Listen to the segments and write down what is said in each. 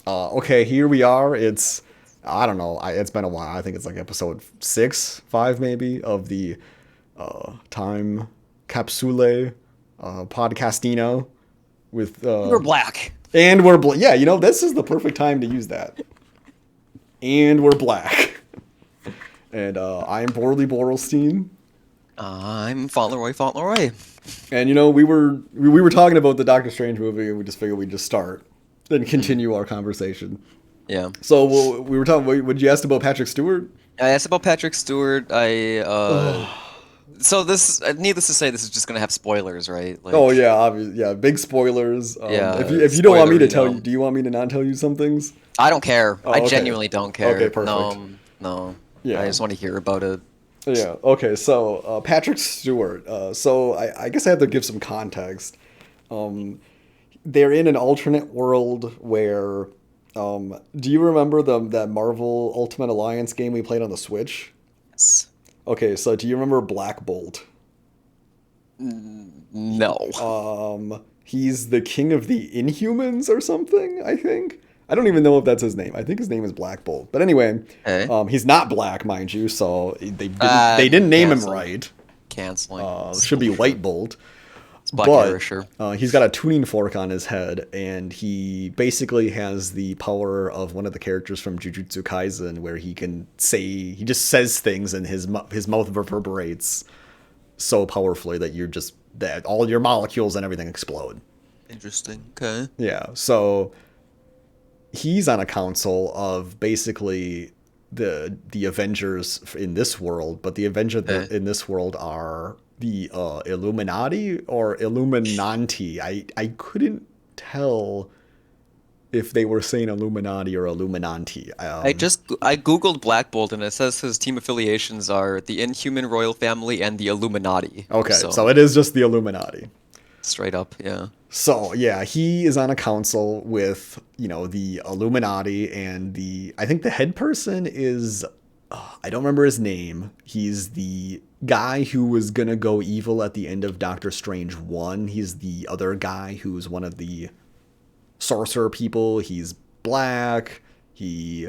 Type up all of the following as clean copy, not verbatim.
Okay, here we are. I don't know. It's been a while. I think it's like episode 5 maybe of the Time Capsule Podcastino with We're black. and we're yeah. This is the perfect time to use that. And we're black. And I'm Borley Borelstein. I'm Fauntleroy. And we were talking about the Doctor Strange movie, and we just figured we'd just start, then continue our conversation. Yeah. So we were talking. What you asked about Patrick Stewart? I asked about Patrick Stewart. So this, needless to say, this is just gonna have spoilers, right? Like, Oh yeah, yeah, big spoilers. Yeah, If you don't want me to spoilery, tell you, do you want me to not tell you some things? I don't care. Oh, I okay. genuinely don't care. Okay, perfect. No. Yeah. I just want to hear about it. Yeah. Okay. So Patrick Stewart. So I guess I have to give some context. They're in an alternate world where. Do you remember that Marvel Ultimate Alliance game we played on the Switch? Yes. Okay. So do you remember Black Bolt? No. He's the king of the Inhumans or something, I think. I don't even know if that's his name. I think his name is Black Bolt. But anyway, he's not black, mind you, so they didn't name him right. Canceling. Should be White Bolt. It's Black But Irisher. he's got a tuning fork on his head, and he basically has the power of one of the characters from Jujutsu Kaisen, where he just says things and his mouth reverberates so powerfully that all your molecules and everything explode. Interesting. Okay. Yeah, so he's on a council of basically the Avengers in this world, but the Avengers in this world are the Illuminati or Illuminanti. I couldn't tell if they were saying Illuminati or Illuminanti. I googled Black Bolt and it says his team affiliations are the Inhuman Royal Family and the Illuminati. Okay, so it is just the Illuminati. Straight up, yeah. So yeah, he is on a council with the Illuminati, and I think the head person is I don't remember his name. He's the guy who was gonna go evil at the end of Doctor Strange 1. He's the other guy who's one of the sorcerer people. He's black. He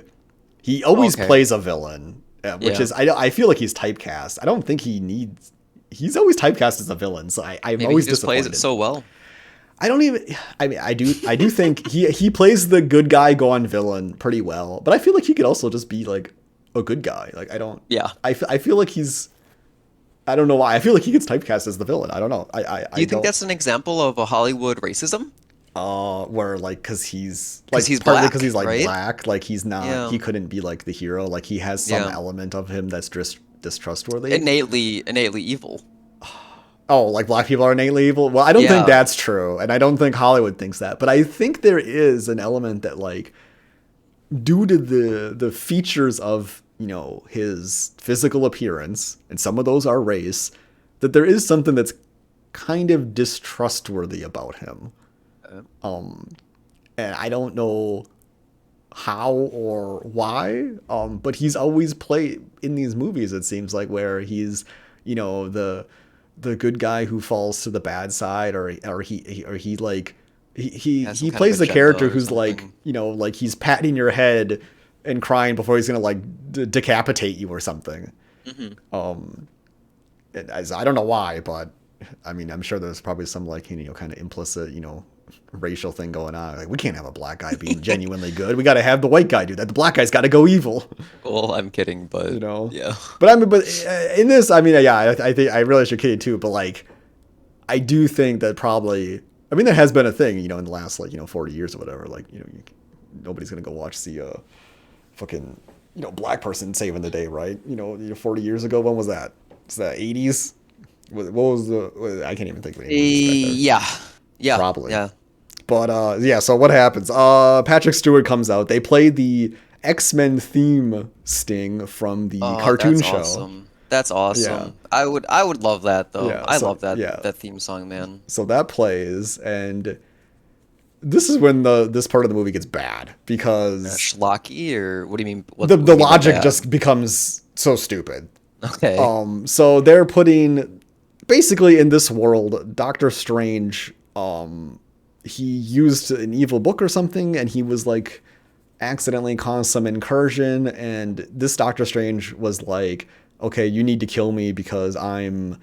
always plays a villain, which is I feel like he's typecast. I don't think he's always typecast as a villain, so I'm always he just disappointed. plays it so well. I do think he plays the good guy gone villain pretty well, but I feel like he could also just be like a good guy. Like I feel like I don't know why. I feel like he gets typecast as the villain. I don't know. Do you think that's an example of a Hollywood racism? Where because he's partly black, because he's right? black, like he's not, he couldn't be like the hero, like he has some element of him that's just distrustworthy, innately evil. Oh, like black people are innately evil? Well, I don't think that's true, and I don't think Hollywood thinks that, but I think there is an element that, like, due to the features of his physical appearance, and some of those are race, that there is something that's kind of distrustworthy about him. And I don't know how or why, but he's always played in these movies, it seems like, where he's the good guy who falls to the bad side, or he plays the character who's like like he's patting your head and crying before he's gonna like decapitate you or something. Mm-hmm. And I don't know why, but I mean, I'm sure there's probably some like kind of implicit racial thing going on. Like, we can't have a black guy being genuinely good. We got to have the white guy do that. The black guy's got to go evil. Well, I'm kidding, but yeah. But in this, I mean, yeah, I think I really should kid you too. But like, I do think that probably, I mean, there has been a thing, in the last 40 years or whatever. Like, nobody's gonna go watch the fucking black person saving the day, right? 40 years ago. When was that? It's the 80s. What was I can't even think of any. Yeah. Probably. Yeah. But so what happens? Patrick Stewart comes out. They play the X-Men theme sting from the cartoon show. Awesome. That's awesome. Yeah. I would love that though. I love that theme song, man. So that plays, and this is when this part of the movie gets bad, because schlocky, or what do you mean? The logic just becomes so stupid. Okay. So they're putting basically in this world, Doctor Strange, he used an evil book or something, and he was like accidentally caused some incursion, and this Doctor Strange was like, okay, you need to kill me because I'm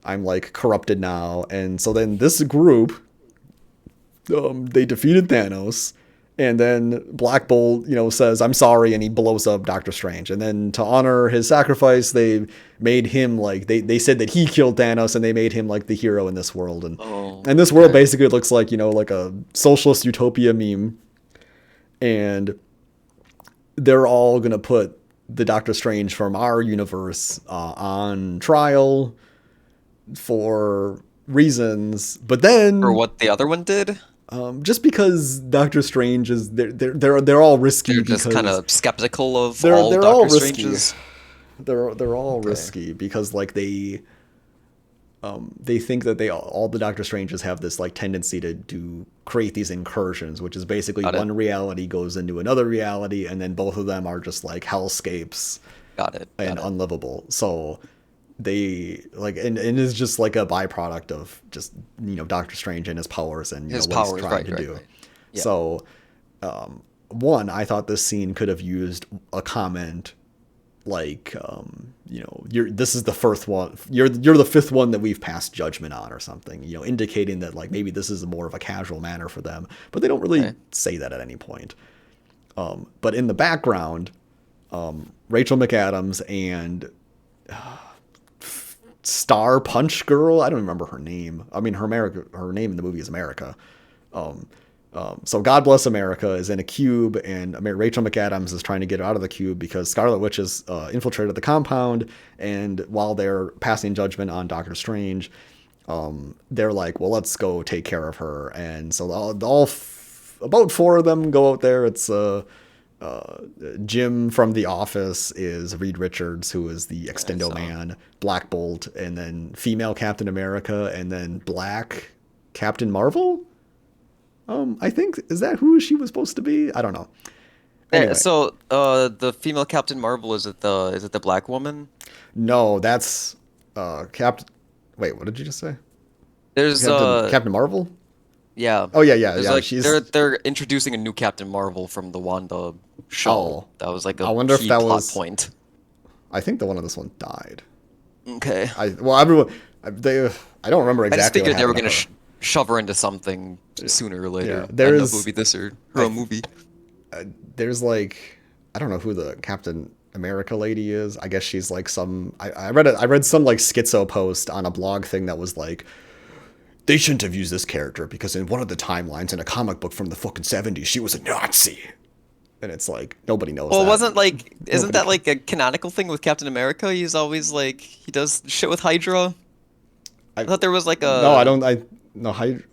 like corrupted now. And so then this group, they defeated Thanos, and then Black Bolt, says I'm sorry, and he blows up Doctor Strange. And then to honor his sacrifice, they made him like they said that he killed Thanos, and they made him like the hero in this world. And this world basically looks like like a socialist utopia meme, and they're all gonna put the Doctor Strange from our universe on trial for reasons, but then For what the other one did? just because Doctor Strange is they're all risky. You're just because kind of skeptical of they're all all Doctor risky. Stranges. They're all risky because like they think that all the Doctor Stranges have this like tendency to create these incursions, which is basically one reality goes into another reality, and then both of them are just like hellscapes. Got it. Unlivable. So they like and it's just like a byproduct of just Doctor Strange and his powers and His what powers, he's trying to do. right. Yeah. So one, I thought this scene could have used a comment like this is the first one, you're the fifth one that we've passed judgment on, or something, indicating that like maybe this is more of a casual manner for them, but they don't really say that at any point. But in the background, Rachel McAdams and Star Punch Girl, I don't remember her name. I mean, her name in the movie is America. So God Bless America is in a cube, and Rachel McAdams is trying to get out of the cube because Scarlet Witch has infiltrated the compound. And while they're passing judgment on Doctor Strange, they're like, well, let's go take care of her. And so about four of them go out there. It's Jim from The Office is Reed Richards, who is the Extendo Man, Black Bolt, and then female Captain America, and then Black Captain Marvel. I think, is that who she was supposed to be? I don't know. Anyway. So the female Captain Marvel, is it the black woman? No, that's Captain. Wait, what did you just say? There's Captain Marvel. Yeah. Oh yeah. Like, they're introducing a new Captain Marvel from the Wanda show. Oh, that was like a I wonder key if that plot was point. I think the one of this one died. Okay. Everyone, I don't remember exactly. I just figured they were gonna to shove her into something sooner or later. Yeah, there's movie this or her own movie. There's like, I don't know who the Captain America lady is. I guess she's like some. I read some like schizo post on a blog thing that was like, they shouldn't have used this character because in one of the timelines in a comic book from the fucking 70s, she was a Nazi. And it's like, nobody knows that. Well, isn't that like a canonical thing with Captain America? He's always like, he does shit with Hydra. I thought there was like a... No, I don't, no, Hydra...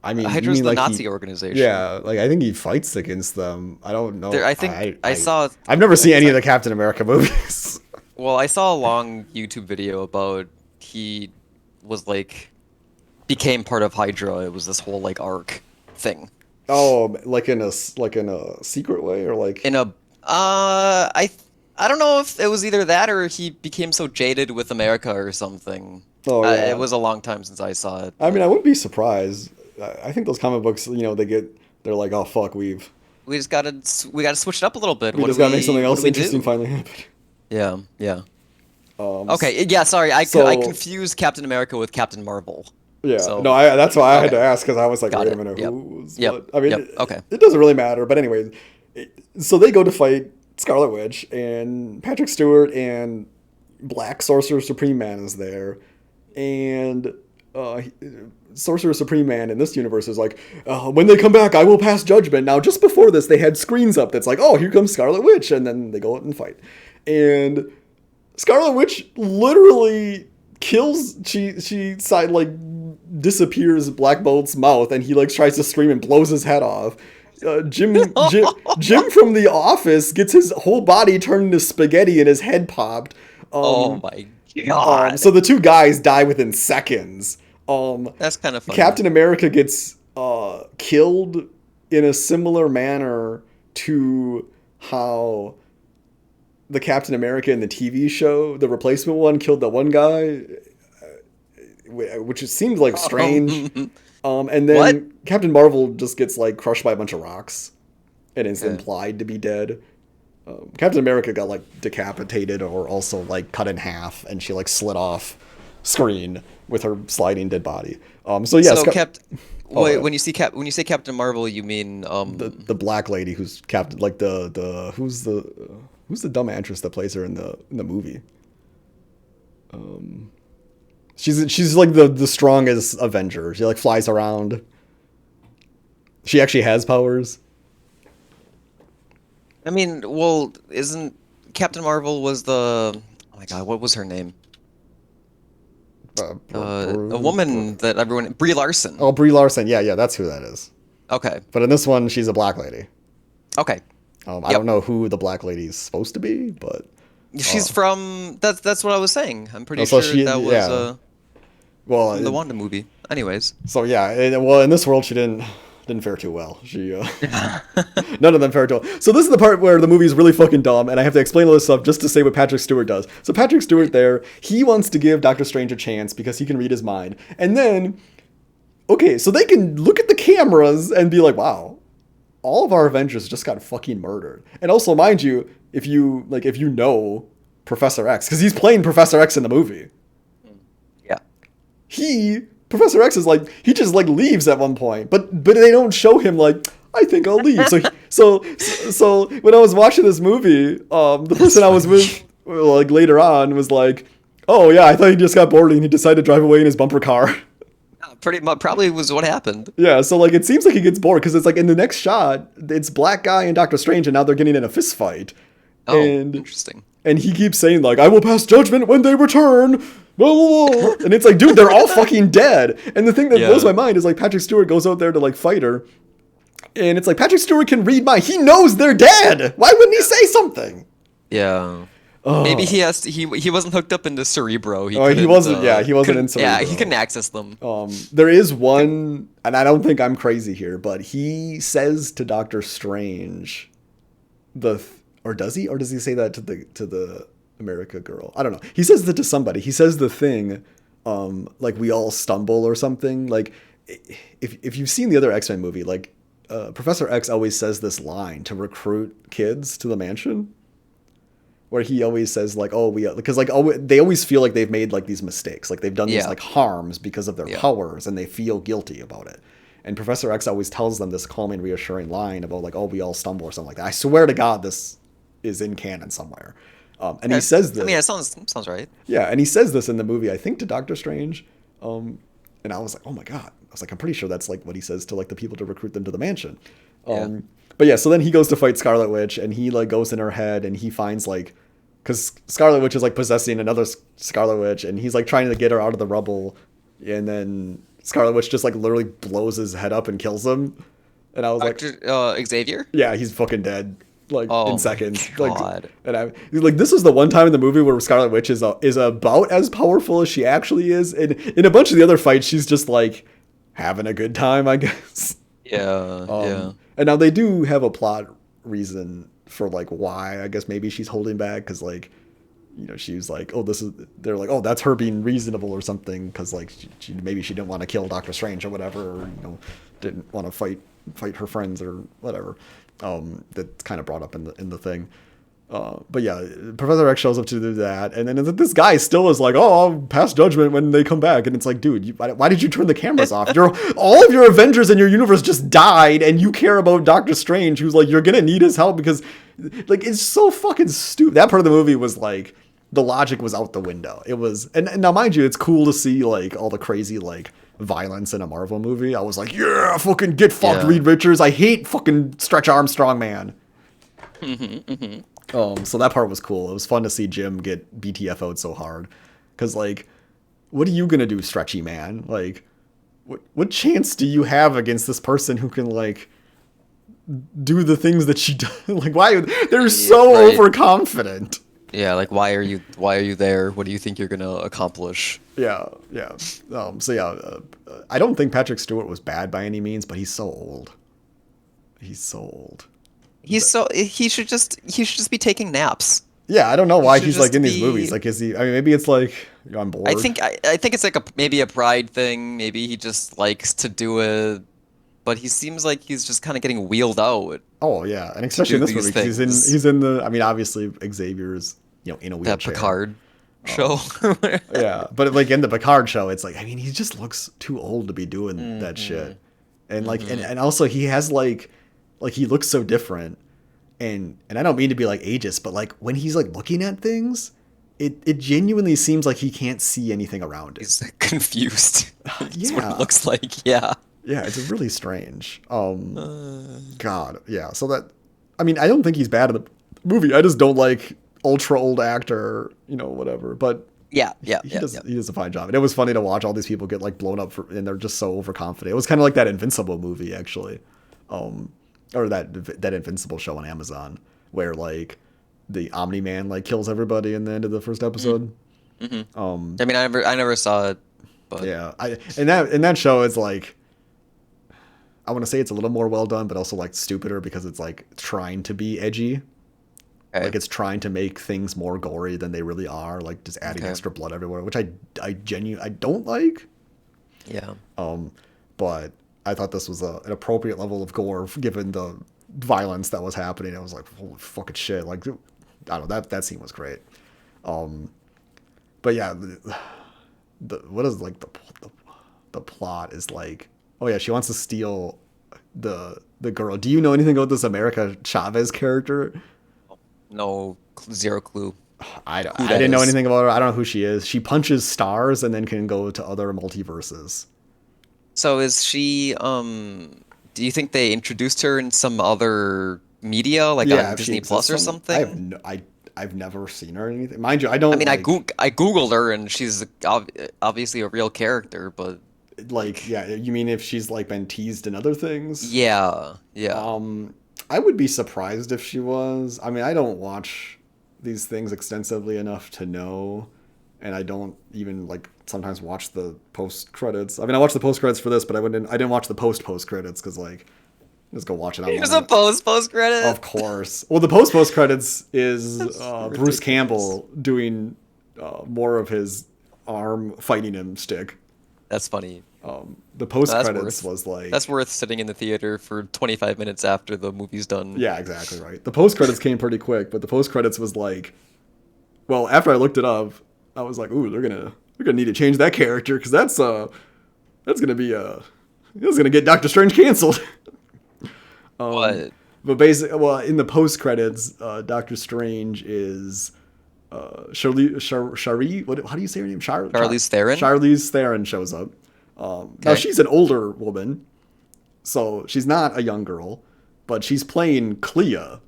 I mean, Hydra's the like Nazi organization. Yeah, like I think he fights against them. I don't know. I've never seen any of the Captain America movies. Well, I saw a long YouTube video about he was like... became part of Hydra. It was this whole like arc thing. Oh, like in a secret way, or like in a I don't know if it was either that or he became so jaded with America or something. Oh yeah. It was a long time since I saw it. I mean, I wouldn't be surprised. I think those comic books, they're like, oh fuck, we gotta switch it up a little bit. We just gotta make something else interesting finally happen. Yeah. Okay, yeah. Sorry, I confused Captain America with Captain Marvel. Yeah, so, no, that's why I had to ask, because I was like, wait a minute, who's what? I mean, okay. It doesn't really matter, but anyways, so they go to fight Scarlet Witch, and Patrick Stewart and Black Sorcerer Supreme Man is there, and Sorcerer Supreme Man in this universe is like, when they come back, I will pass judgment. Now, just before this, they had screens up that's like, oh, here comes Scarlet Witch, and then they go out and fight, and Scarlet Witch literally kills, she disappears Black Bolt's mouth, and he like tries to scream and blows his head off. Jim from The Office gets his whole body turned into spaghetti and his head popped. Oh my god! So the two guys die within seconds. That's kind of funny. Captain America gets killed in a similar manner to how the Captain America in the TV show, the replacement one, killed that one guy, which seems like strange. And then Captain Marvel just gets like crushed by a bunch of rocks. and is Okay. implied to be dead. Captain America got like decapitated or also like cut in half, and she like slid off screen with her sliding dead body. So yeah, So oh, wait, when you say Captain Marvel, you mean the black lady who's captain, like the who's the dumb actress that plays her in the movie. She's like the strongest Avenger. She like flies around. She actually has powers. I mean, well, isn't Captain Marvel was the oh my God, what was her name? A woman that everyone Brie Larson. Oh, Brie Larson. Yeah, that's who that is. Okay. But in this one, she's a black lady. Okay. I don't know who the black lady's supposed to be, but She's from that's what I was saying. I'm pretty so sure she- that was yeah. Well, from the Wanda movie. Anyways. so yeah. Well, in this world, she didn't fare too well. She none of them fared too well. So this is the part where the movie is really fucking dumb, and I have to explain all this stuff just to say what Patrick Stewart does. So Patrick Stewart there, he wants to give Doctor Strange a chance because he can read his mind, and then okay, so they can look at the cameras and be like, wow, all of our Avengers just got fucking murdered. And also, mind you, if you know Professor X, because he's playing Professor X in the movie, Yeah. Professor X is like, he just like leaves at one point, but they don't show him like, I think I'll leave. So when I was watching this movie, the person I was with like later on was like, oh yeah, I thought he just got bored and he decided to drive away in his bumper car. Pretty much probably was what happened. Yeah, so like it seems like he gets bored because it's like in the next shot, it's Black Guy and Doctor Strange, and now they're getting in a fist fight. Oh, and, interesting. And he keeps saying like, I will pass judgment when they return. Blah, blah, blah. And it's like, dude, they're all fucking dead. And the thing that blows my mind is like Patrick Stewart goes out there to like fight her. And it's like, Patrick Stewart can read mind. He knows they're dead. Why wouldn't he say something? Yeah. Maybe he wasn't hooked up into Cerebro. He wasn't. He wasn't in Cerebro. Yeah, he couldn't access them. There is one, and I don't think I'm crazy here, but he says to Doctor Strange, or does he say that to the America girl? I don't know. He says that to somebody. He says the thing, like we all stumble or something. Like if you've seen the other X-Men movie, like Professor X always says this line to recruit kids to the mansion. Where he always says like, oh, because like they always feel like they've made like these mistakes, like they've done these like harms because of their powers, and they feel guilty about it. And Professor X always tells them this calming, reassuring line about like, oh, we all stumble or something like that. I swear to God, this is in canon somewhere. And he says this. I mean, it sounds right. Yeah, and he says this in the movie, I think, to Doctor Strange. And I was like, oh my God. I was like, I'm pretty sure that's like what he says to like the people to recruit them to the mansion. But yeah, so then he goes to fight Scarlet Witch, and he like goes in her head, and he finds like, because Scarlet Witch is like possessing another Scarlet Witch, and he's like trying to get her out of the rubble, and then Scarlet Witch just like literally blows his head up and kills him. And I was like, Xavier? Yeah, he's fucking dead. Like in seconds. God. Like, and I like, this is the one time in the movie where Scarlet Witch is about as powerful as she actually is. And in a bunch of the other fights, she's just like having a good time, I guess. Yeah. And now they do have a plot reason for like why. I guess maybe she's holding back because like, you know, she's like, oh, they're like, oh, that's her being reasonable or something, because like maybe she didn't want to kill Doctor Strange or whatever, or, you know, didn't want to fight her friends or whatever. That's kind of brought up in the thing. But yeah, Professor X shows up to do that, and then this guy still is like, oh, I'll pass judgment when they come back. And it's like, dude, why did you turn the cameras off? All of your Avengers in your universe just died, and you care about Doctor Strange, who's like, you're gonna need his help, because like, it's so fucking stupid. That part of the movie was like, the logic was out the window. It was, and now mind you, it's cool to see like all the crazy like violence in a Marvel movie. I was like, yeah, fucking get fucked, Reed Richards. I hate fucking Stretch Armstrong, man. So that part was cool. It was fun to see Jim get BTFO'd so hard. Because, like, what are you going to do, Stretchy Man? Like, what chance do you have against this person who can, like, do the things that she does? Like, why? They're so overconfident. Yeah, like, why are you there? What do you think you're going to accomplish? Yeah. I don't think Patrick Stewart was bad by any means, but he's so old. He should just be taking naps. Yeah, I don't know why he's like in these movies. Like, is he? I mean, maybe it's like, I'm bored. I think it's like maybe a pride thing. Maybe he just likes to do but he seems like he's just kind of getting wheeled out Oh yeah, and to especially do in this these movie, 'cause things. he's in the. I mean, obviously Xavier's in a That wheelchair. Picard show. Yeah, but like in the Picard show, it's like I mean he just looks too old to be doing that Hmm. shit, and like Hmm. and also he has like he looks so different, and I don't mean to be like ageist, but like when he's like looking at things, it genuinely seems like he can't see anything around it. He's confused. That's what it Yeah, looks like. Yeah. yeah, it's really strange. Uh, God, yeah. So that, I mean, I don't think he's bad in the movie. I just don't like ultra old actor, whatever. But yeah. he, Yeah. he Yeah. does Yeah. he does a fine job. And it was funny to watch all these people get like blown up and they're just so overconfident. It was kind of like that Invincible movie actually, or that Invincible show on Amazon where like the Omni Man like kills everybody in the end of the first episode. I mean, I never saw it, but Yeah, in that show it's like. I want to say it's a little more well done, but also like stupider because it's like trying to be edgy. okay. Like it's trying to make things more gory than they really are, like just adding Okay. extra blood everywhere, which I don't like. Yeah. But I thought this was an appropriate level of gore given the violence that was happening. I was like, holy fucking shit! Like, I don't know, that scene was great. But yeah, the what is like the plot is like, oh yeah, she wants to steal the girl. Do you know anything about this America Chavez character? No, zero clue who I that didn't know is. anything about her. I don't know who she is. She punches stars and then can go to other multiverses. So is she, do you think they introduced her in some other media, like Yeah, on if she Disney Plus exists or some I have something? no, I've never seen her in anything. Mind you, I I don't mean, like I Googled her and she's obviously a real character, but yeah, you mean if she's like been teased in other things? yeah, yeah. I would be surprised if she was. I mean, I don't watch these things extensively enough to know, and I don't even like sometimes watch the post credits. I mean, I watched the post credits for this, but I didn't watch the post credits because like just go watch it Here's a online. post credit. Of course. Well, the post credits is That's Bruce ridiculous. Campbell doing more of his arm fighting him stick. That's funny. The post That's credits worth was like that's worth sitting in the theater for 25 minutes after the movie's done. yeah, exactly right. The post credits came pretty quick, but the post credits was like, well, after I looked it up, I was like, ooh, they're gonna need to change that character because that's gonna be that's gonna get Doctor Strange canceled. But But basically, well, in the post credits, Doctor Strange is Shari. What? How do you say her name? Charlize Theron? Charlize Theron shows up. Now Okay. she's an older woman, so she's not a young girl, but she's playing Clea.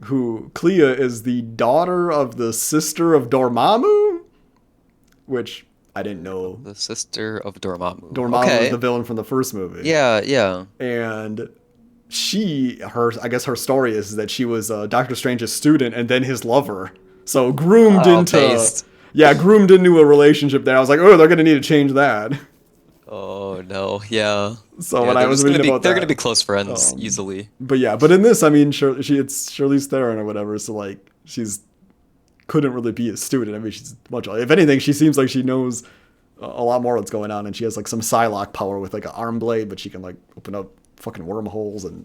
Clea is the daughter of the sister of Dormammu, which I didn't know. The sister of Dormammu. Dormammu is Okay. the villain from the first movie. Yeah, yeah. And I guess her story is that she was Doctor Strange's student and then his lover. So Based. groomed into a relationship there. I was like, oh, they're gonna need to change that. Oh no, yeah. So Yeah, when I was reading about they're that, gonna be close friends easily. but in this, I mean, it's Shirley Theron or whatever. So like, she's couldn't really be a student. I mean, she's much. If anything, she seems like she knows a lot more what's going on, and she has like some Psylocke power with like an arm blade, but she can like open up fucking wormholes and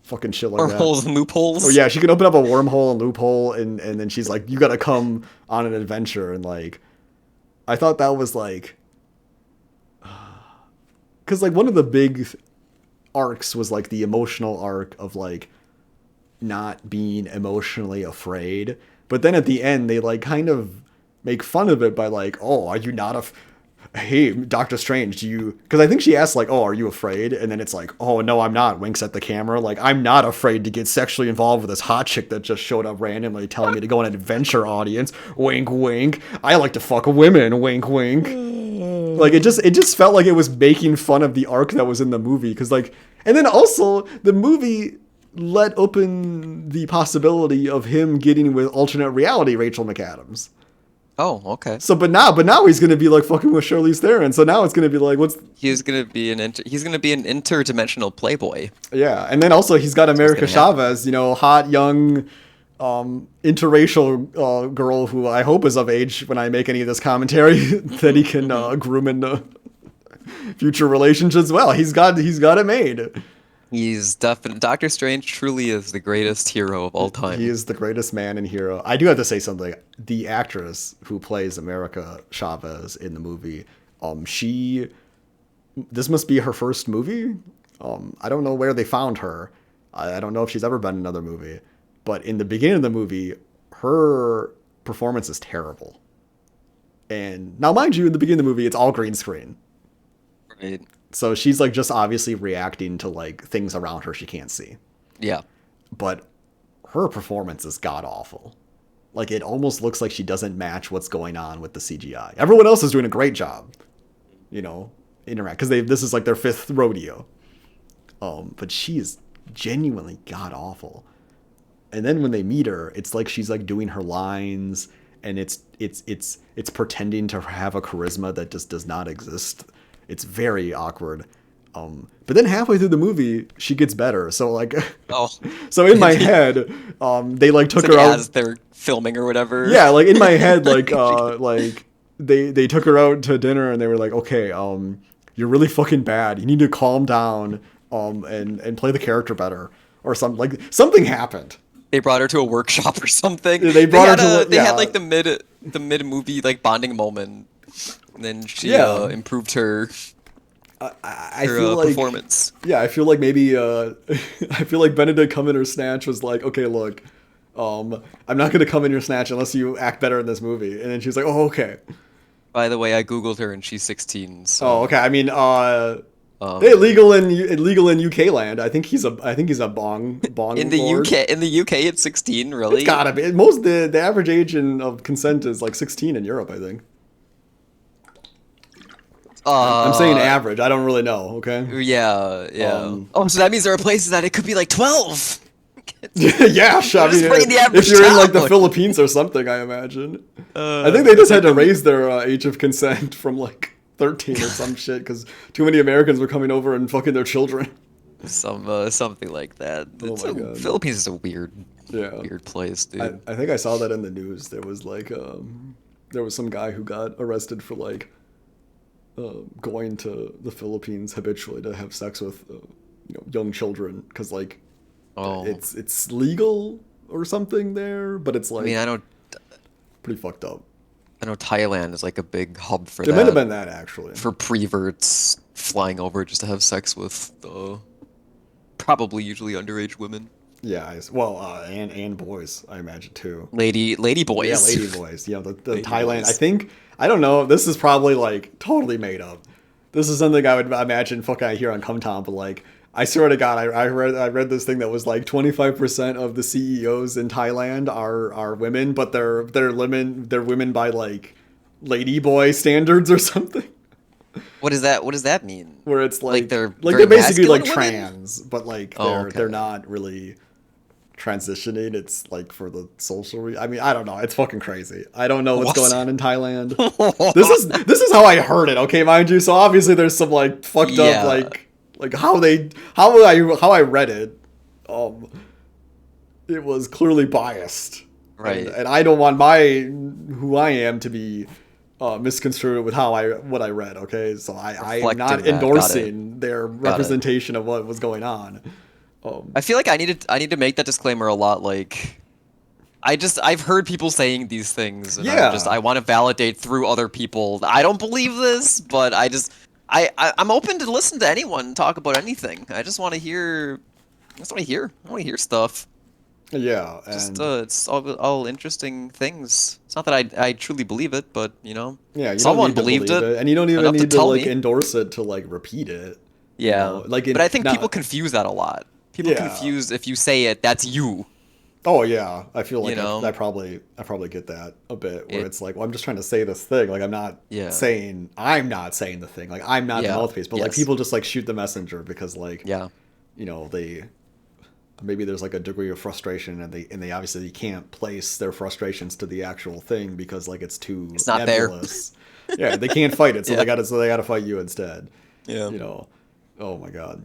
fucking shit like that. Wormholes and loopholes. Oh yeah, she can open up a wormhole and loophole, and then she's like, "You gotta come on an adventure." And like, I thought that was like, because like one of the big arcs was like the emotional arc of like not being emotionally afraid, but then at the end they like kind of make fun of it by like, "Oh, are you not hey, Doctor Strange, do you?" Because I think she asked like, "Oh, are you afraid?" And then it's like, "Oh no, I'm not." Winks at the camera, like, "I'm not afraid to get sexually involved with this hot chick that just showed up randomly, telling me to go on an adventure." Audience, wink, wink. I like to fuck women, wink, wink. Like it just felt like it was making fun of the arc that was in the movie, because like, and then also the movie let open the possibility of him getting with alternate reality Rachel McAdams. Oh, okay. So, but now he's gonna be like fucking with Charlize Theron. So now it's gonna be like, what's He's gonna be he's gonna be an interdimensional playboy. yeah? And then also he's got America gonna happen. Chavez, hot young, interracial girl who I hope is of age when I make any of this commentary that he can groom into future relationships well. He's got it made. He's definitely Doctor Strange. Truly is the greatest hero of all time. He is the greatest man and hero. I do have to say something. The actress who plays America Chavez in the movie, this must be her first movie. I don't know where they found her. I don't know if she's ever been in another movie. But in the beginning of the movie, her performance is terrible. And now, mind you, in the beginning of the movie, it's all green screen. Right. So she's like just obviously reacting to like things around her she can't see. Yeah. But her performance is god awful. Like it almost looks like she doesn't match what's going on with the CGI. Everyone else is doing a great job, interact because this is like their 5th rodeo. But she is genuinely god awful. And then when they meet her, it's like she's like doing her lines, and it's pretending to have a charisma that just does not exist. It's very awkward. But then halfway through the movie, she gets better. So like, so in my head, they like took her out as they're filming or whatever. Yeah, like in my head, like they took her out to dinner and they were like, okay, you're really fucking bad. You need to calm down, and play the character better or something. Like something happened. They brought her to a workship or something. They had like the mid movie like bonding moment. And then she improved her performance. Yeah, I feel like maybe I feel like Benedict Comeupance Snatch was like, okay, look, I'm not gonna come in your snatch unless you act better in this movie. And then she's like, oh, okay. By the way, I googled her and she's 16. So. Oh, okay. I mean, illegal in UK land. I think he's a bong in the lord. UK. In the UK, it's 16. Really? It's gotta be. The average age of consent is like 16 in Europe, I think. I'm saying average. I don't really know. Okay. Yeah. So that means there are places that it could be like 12. Yeah, I mean, if you're in like the Philippines or something, I imagine. I think they just had to raise their age of consent from like 13 or some shit because too many Americans were coming over and fucking their children. Something like that. Oh my God. Philippines is a weird place, dude. I think I saw that in the news. There was like there was some guy who got arrested for like going to the Philippines habitually to have sex with young children because like it's legal or something there, but it's like I mean, I don't pretty fucked up. I know Thailand is like a big hub for that. It might have been that actually for preverts flying over just to have sex with probably usually underage women. Yeah, and boys, I imagine too. Lady boys. Yeah, lady boys. The Thailand. Boys. I think I don't know. This is probably like totally made up. This is something I would imagine fucking I hear on Cumtown, but like I swear to God, I read this thing that was like 25% of the CEOs in Thailand are women, but they're women by like lady boy standards or something. What does that mean? Where it's like they're basically like women? trans, but like they're not really transitioning. It's like for the social I mean, I don't know. It's fucking crazy. I don't know what's going on in Thailand. This is how I heard it, okay, mind you. So obviously there's some like fucked up like how I read it. It was clearly biased. Right. And I don't want who I am to be misconstrued with what I read, okay? So I am not endorsing their representation of what was going on. I feel like I need to make that disclaimer a lot. Like, I've heard people saying these things, and I want to validate through other people. I don't believe this, but I'm open to listen to anyone talk about anything. I just want to hear. I want to hear stuff. Yeah, it's all interesting things. It's not that I truly believe it, but someone believed it, and you don't even need to like me. Endorse it to like repeat it. Yeah, but I think people confuse that a lot. People confuse if you say it, that's you. Oh yeah, I feel like I probably get that a bit where it's like, well, I'm just trying to say this thing. Like I'm not saying the thing. Like I'm not the mouthpiece, but like people just like shoot the messenger because like they maybe there's like a degree of frustration and they obviously can't place their frustrations to the actual thing because like it's not nebulous. Yeah, they can't fight it, so they gotta fight you instead. Yeah. Oh my God.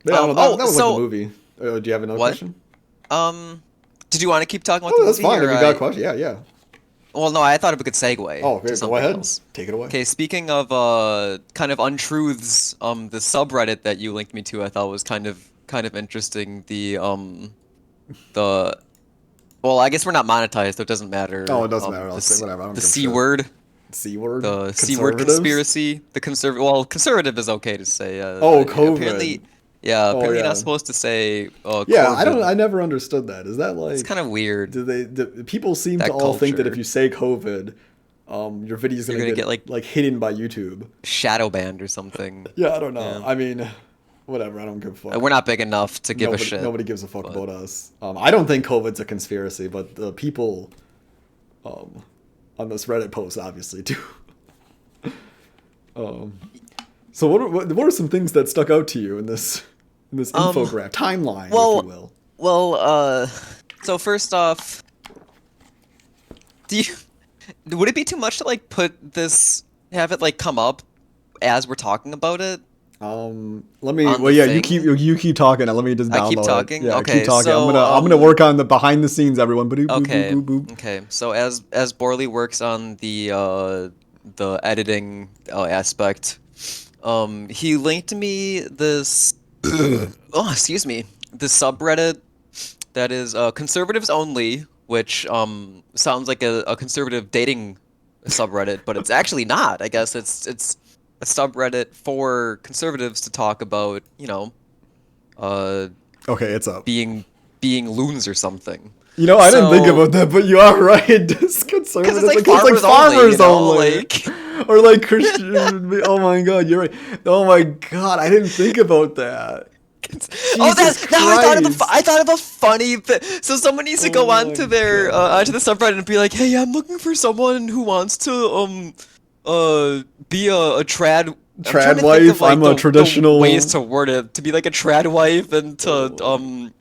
That was like the movie. Do you have another question? Did you want to keep talking about the movie? That's fine. If you got a question, yeah. Well, no, I thought of a good segue Oh, to okay, go something ahead. else. Take it away. Okay, speaking of kind of untruths, the subreddit that you linked me to, I thought was kind of interesting. The well, I guess we're not monetized, so it doesn't matter. Oh, it doesn't matter. I'll say whatever. I don't The give a C shit. word, C word. the C word conspiracy, the conservative is okay to say. Oh, COVID. Apparently, Oh, apparently you're yeah. not supposed to say. Yeah, COVID. I never understood that. Is that like? It's kind of weird. Do people seem That to all think that culture. if you say COVID, your video's You're gonna gonna get get, like hidden by YouTube? Shadow banned or something. Yeah, I don't know. Yeah. I mean, whatever. I don't give a fuck. We're not big enough to give a shit. Nobody gives a fuck but- about us. I don't think COVID's a conspiracy, but the people on this Reddit post obviously do. So what are some things that stuck out to you in this infographic timeline, if you will? Well, so first off, would it be too much to like have it like come up as we're talking about it? Let me. On Well, the yeah, thing? you keep talking, and let me just download I keep it. talking? Yeah, Okay, keep talking. so, I'm gonna work on the behind the scenes, everyone. Boop, boop, Okay. boop, boop, boop. Okay. So as Borley works on the editing aspect, he linked me this oh, excuse me, this subreddit that is conservatives only, which sounds like a conservative dating subreddit, but it's actually not. I guess it's a subreddit for conservatives to talk about, Okay, it's up. being loons or something. I didn't think So- about that, but you are right. It's conservative. Because it's like it's farmers only, only, or like Christian. Oh my god, you're right. Oh my god, I didn't think about that. Oh, Jesus now Christ. I thought of a funny bit. So someone needs to go Oh onto my their God. onto the subreddit and be like, "Hey, I'm looking for someone who wants to be a trad I'm trying to think Trad of, like, wife. I'm a the traditional. ways to word it, to be like a trad wife and to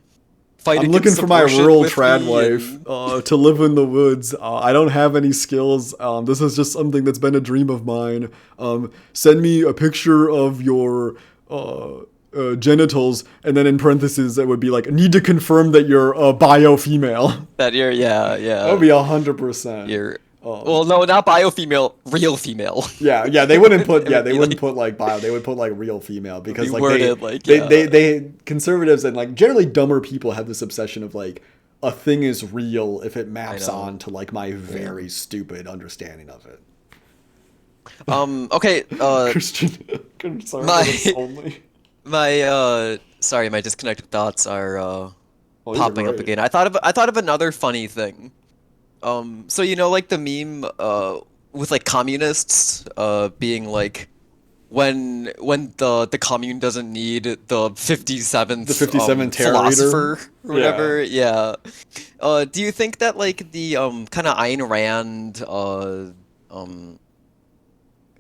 fight I'm against looking for my abortion rural with trad me wife to live in the woods. I don't have any skills. This is just something that's been a dream of mine. Send me a picture of your genitals, and then in parentheses it would be like, need to confirm that you're a bio female. that you're That would be 100%. you're well, no, not bio female, real female. Yeah, they wouldn't put It would they be wouldn't like- put like bio, they would put like real female because be like worded like, they, yeah. they conservatives and like generally dumber people have this obsession of like a thing is real if it maps know. on to like my very stupid understanding of it. Okay, Christian conservatives only. Sorry, my disconnected thoughts are Oh, these are popping up great. again. I thought of another funny thing. So like the meme with like communists being like when the commune doesn't need the 57th The 57th terror philosopher reader? or whatever. Yeah. Do you think that like the kind of Ayn Rand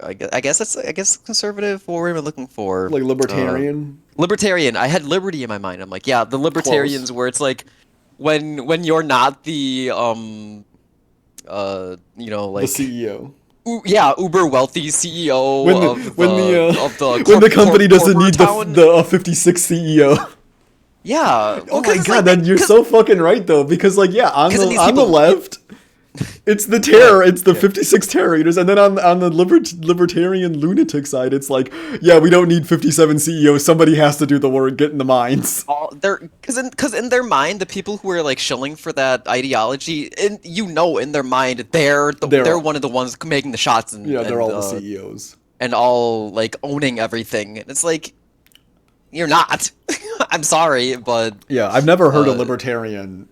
I guess conservative. What were we looking for? Like libertarian. Libertarian. I had liberty in my mind. I'm like, yeah, the libertarians where it's like when you're not the like the CEO. yeah, uber wealthy CEO When the, of when the, the, of the when the company doesn't corporate need town. the 56 CEO. Yeah. Oh because my it's god, like, you're so fucking right though, because like yeah, on 'Cause then these the people- left, it's the terror, it's the 56 terror readers, and then on the libertarian lunatic side, it's like yeah, we don't need 57 CEOs. Somebody has to do the work, get in the minds. because in their mind, the people who are like shilling for that ideology, and in their mind, they're one of the ones making the shots, and Yeah, they're and, all the CEOs. and all like owning everything. And it's like, you're not. I'm sorry, but Yeah, I've never heard a libertarian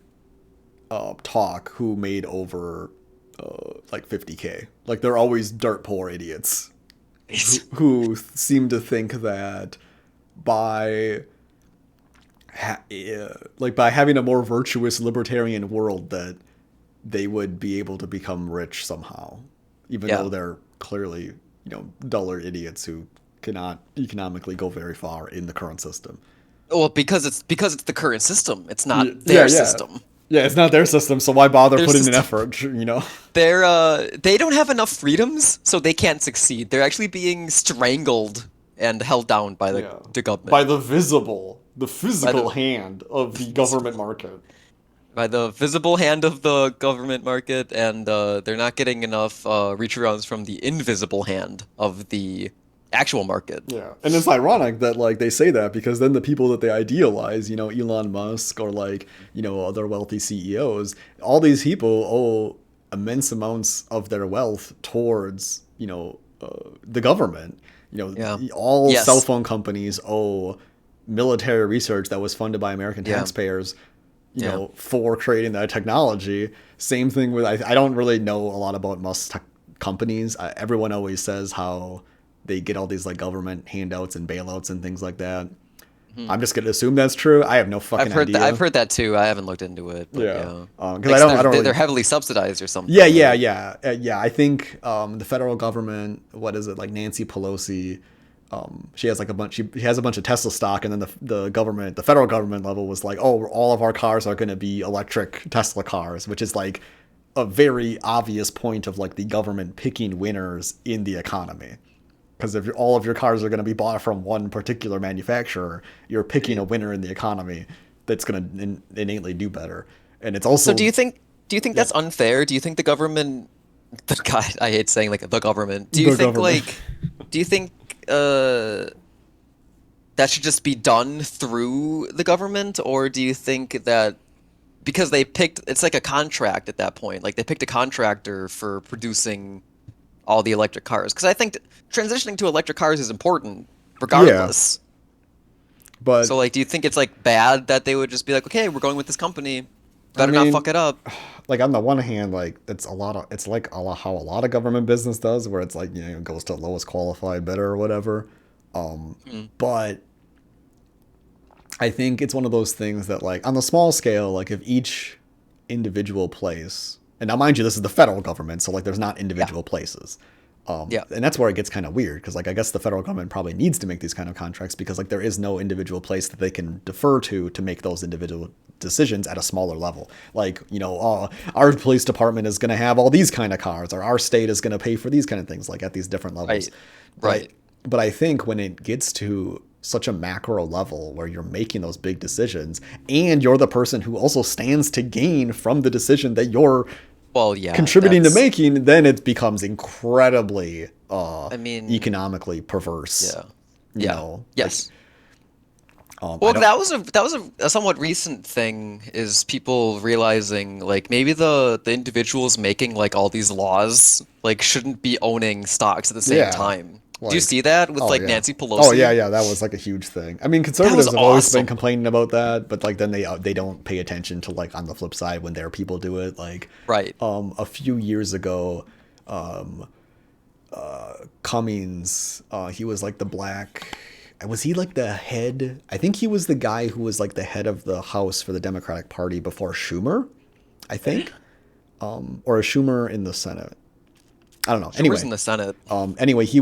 talk who made over like 50K. Like they're always dirt poor idiots who seem to think that by having a more virtuous libertarian world that they would be able to become rich somehow, even Yeah. though they're clearly duller idiots who cannot economically go very far in the current system. well, because it's the current system. It's not Yeah, their yeah. system. Yeah, it's not their system, so why bother Their putting system. an effort, They don't have enough freedoms, so they can't succeed. They're actually being strangled and held down by the government. By the physical hand of the government market. by the visible hand of the government market, and they're not getting enough reach arounds from the invisible hand of the actual market. Yeah, and it's ironic that like they say that because then the people that they idealize, Elon Musk or like other wealthy CEOs, all these people owe immense amounts of their wealth towards the government. All Yes. cell phone companies owe military research that was funded by American taxpayers. For creating that technology. Same thing with I don't really know a lot about Musk's companies. Everyone always says how they get all these like government handouts and bailouts and things like that. I'm just gonna assume that's true. I have no fucking idea. I've heard that too. I haven't looked into it. But because I don't. They're heavily subsidized or something. Yeah. I think the federal government. What is it like? Nancy Pelosi. She has like a bunch. She has a bunch of Tesla stock, and then the federal government level was like, oh, all of our cars are going to be electric Tesla cars, which is like a very obvious point of like the government picking winners in the economy. Because if all of your cars are going to be bought from one particular manufacturer, you're picking a winner in the economy that's going to innately do better. And it's also. So do you think that's unfair? Do you think the government? God, I hate saying like the government. Do you think that should just be done through the government, or do you think that because it's like a contract at that point, like they picked a contractor for producing all the electric cars? Because I think transitioning to electric cars is important regardless. Yeah. But so like, do you think it's like bad that they would just be like, okay, we're going with this company, better not fuck it up? Like on the one hand, like it's like how a lot of government business does, where it's like it goes to lowest qualified bidder or whatever. But I think it's one of those things that like on the small scale, like if each individual place, and now mind you, this is the federal government, so like there's not individual places. And that's where it gets kind of weird because like I guess the federal government probably needs to make these kind of contracts because like there is no individual place that they can defer to make those individual decisions at a smaller level. Like our police department is going to have all these kind of cars, or our state is going to pay for these kind of things, like at these different levels. Right. But I think when it gets to such a macro level where you're making those big decisions and you're the person who also stands to gain from the decision that you're contributing to making, then it becomes incredibly economically perverse. Yes. That was a somewhat recent thing, is people realizing like maybe the individuals making like all these laws like shouldn't be owning stocks at the same time. Like, do you see that with Nancy Pelosi? Oh yeah, that was like a huge thing. I mean, conservatives have always been complaining about that, but like then they don't pay attention to like on the flip side when their people do it. Like a few years ago, Cummings, he was like the black. Was he like the head? I think he was the guy who was like the head of the House for the Democratic Party before Schumer, I think, or a Schumer in the Senate. I don't know. Schumer's in the Senate. Anyway, he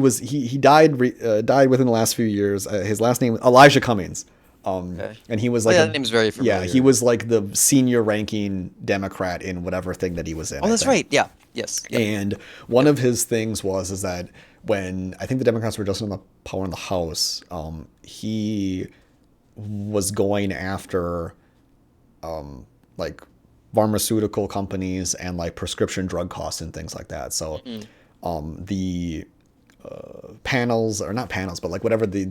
died within the last few years. His last name Elijah Cummings. And he was like that name's very familiar. Yeah, he was like the senior ranking Democrat in whatever thing that he was in. Oh, that's right. Yeah. Yes. Yep. And one of his things was that when I think the Democrats were just in the power in the House, he was going after like pharmaceutical companies and like prescription drug costs and things like that. So the panels, or not panels, but like whatever the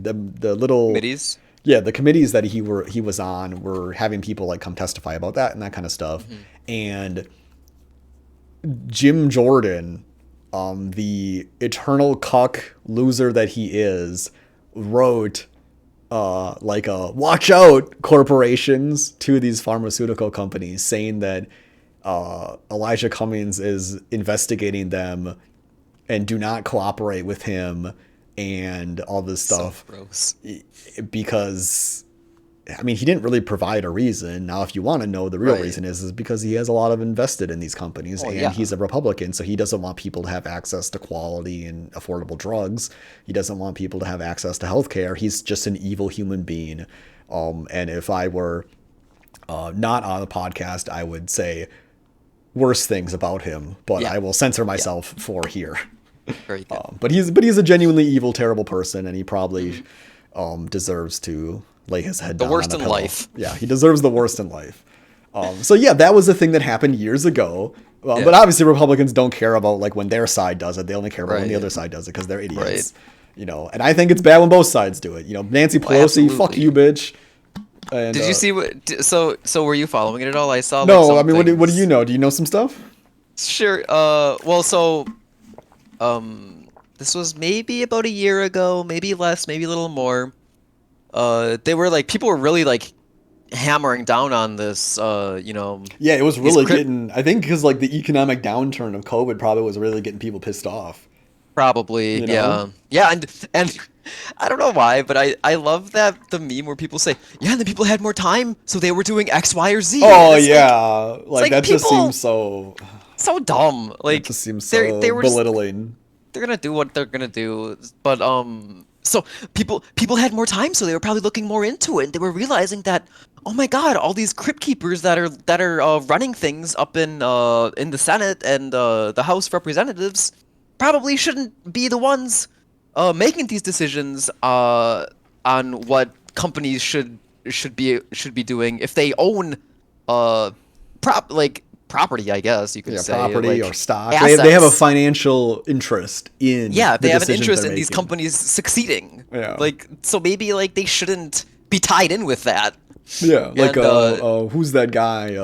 little committees. Yeah, the committees that he was on were having people like come testify about that and that kind of stuff. And Jim Jordan, the eternal cuck loser that he is, wrote like a watch out corporations to these pharmaceutical companies, saying that Elijah Cummings is investigating them and do not cooperate with him and all this stuff. So gross. Because I mean, he didn't really provide a reason. Now, if you want to know, the real reason is because he has a lot of invested in these companies, he's a Republican, so he doesn't want people to have access to quality and affordable drugs. He doesn't want people to have access to healthcare. He's just an evil human being. And if I were not on the podcast, I would say worse things about him, but I will censor myself for here. Very good. But he's a genuinely evil, terrible person, and he probably deserves to lay his head down. The worst on a in pillow. life. Yeah, he deserves the worst in life. So yeah, that was a thing that happened years ago. But obviously Republicans don't care about like when their side does it. They only care about when the other side does it because they're idiots. You know, and I think it's bad when both sides do it. You know, Nancy Pelosi, fuck you, bitch. And, did you see what? So were you following it at all? I saw. No, like, I mean, what do you know? Do you know some stuff? Sure. Well, so, this was maybe about a year ago, maybe less, maybe a little more. They were like, people were really like hammering down on this. You know. Yeah, it was really getting. I think because like the economic downturn of COVID probably was really getting people pissed off. Probably, you know? Yeah, and I don't know why, but I love that the meme where people say, yeah, and the people had more time, so they were doing X, Y, or Z. Oh yeah, like that just seems so dumb. Like it just seems so belittling. They're gonna do what they're gonna do, but so people had more time, so they were probably looking more into it. And they were realizing that, oh my God, all these crypt keepers that are running things up in the Senate and the House of Representatives probably shouldn't be the ones making these decisions on what companies should be doing if they own property, I guess you could say, property or stock. They have a financial interest in they have an interest in these companies succeeding. Yeah, like so maybe like they shouldn't be tied in with that. Yeah, like who's that guy?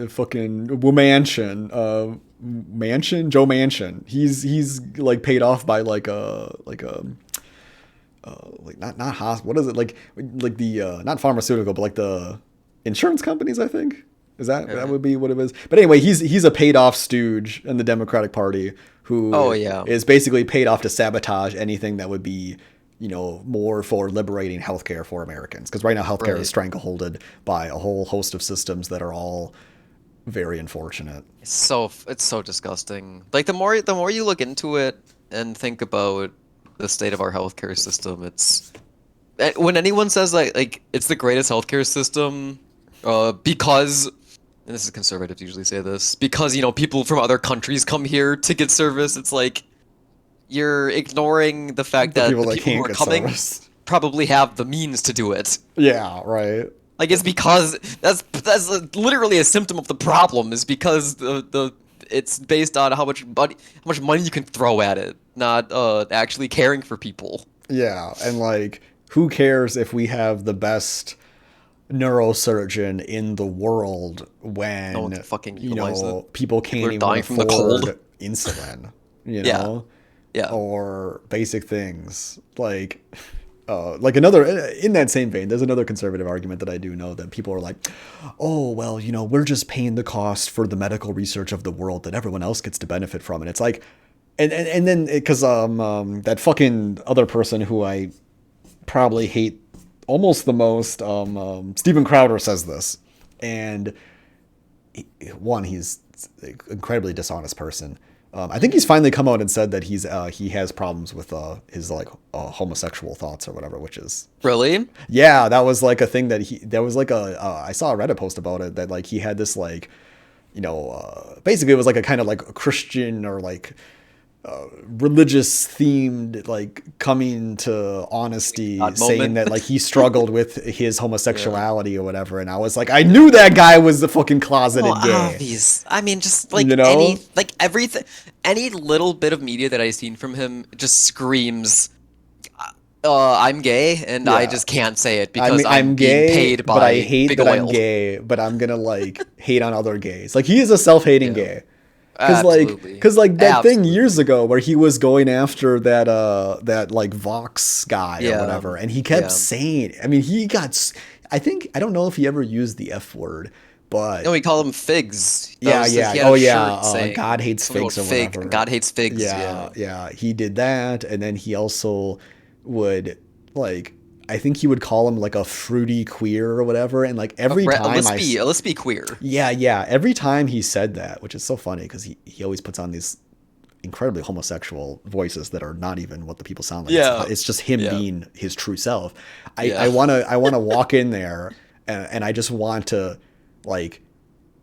Fucking Manchin. Joe Manchin. He's like paid off by like not hospital. What is it like the not pharmaceutical, but like the insurance companies? I think that would be what it is. But anyway, he's a paid off stooge in the Democratic Party who is basically paid off to sabotage anything that would be, you know, more for liberating healthcare for Americans. Because right now healthcare is strangleholded by a whole host of systems that are all very unfortunate. It's so disgusting. Like the more you look into it and think about the state of our healthcare system, it's when anyone says like it's the greatest healthcare system because, and this is conservatives usually say this, because, you know, people from other countries come here to get service, it's like you're ignoring the fact that the people who are coming probably have the means to do it. Yeah, right. Like it's because that's literally a symptom of the problem, is because it's based on how much money you can throw at it, not actually caring for people. Yeah, and like who cares if we have the best neurosurgeon in the world when people can't even afford insulin, you know? Yeah. Or basic things like another, in that same vein, there's another conservative argument that I do know that people are like, oh, well, you know, we're just paying the cost for the medical research of the world that everyone else gets to benefit from. And it's like, and then because that fucking other person who I probably hate almost the most, Steven Crowder says this, and he's an incredibly dishonest person. I think he's finally come out and said that he has problems with his like homosexual thoughts or whatever, which is really, yeah, that was like a thing that there was like I saw a Reddit post about it that like he had this like, you know, basically it was like a kind of like a Christian or like religious themed like coming to honesty saying that like he struggled with his homosexuality or whatever, and I was like, I knew that guy was the fucking closeted gay. Obvious. I mean, just like, you know? any little bit of media that I've seen from him just screams I'm gay and I just can't say it because I'm gay, being paid by but I hate big that oil. I'm gay, but I'm gonna like hate on other gays. Like he is a self-hating gay. Because like that thing years ago where he was going after that like Vox guy or whatever, and he kept saying, I mean, I don't know if he ever used the F word, but no, we call him figs. God hates figs or whatever. God hates figs. Yeah, he did that, and then he also would like, I think he would call him like a fruity queer or whatever, and like every time let's be queer. Yeah. Every time he said that, which is so funny because he always puts on these incredibly homosexual voices that are not even what the people sound like. Yeah, it's just him being his true self. I want to walk in there and I just want to like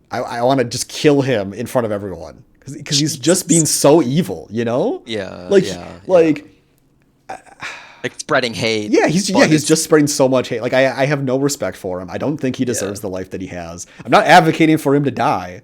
I want to just kill him in front of everyone because he's just being so evil, you know? Yeah. like spreading hate. Yeah, he's just spreading so much hate. Like I have no respect for him. I don't think he deserves the life that he has. I'm not advocating for him to die.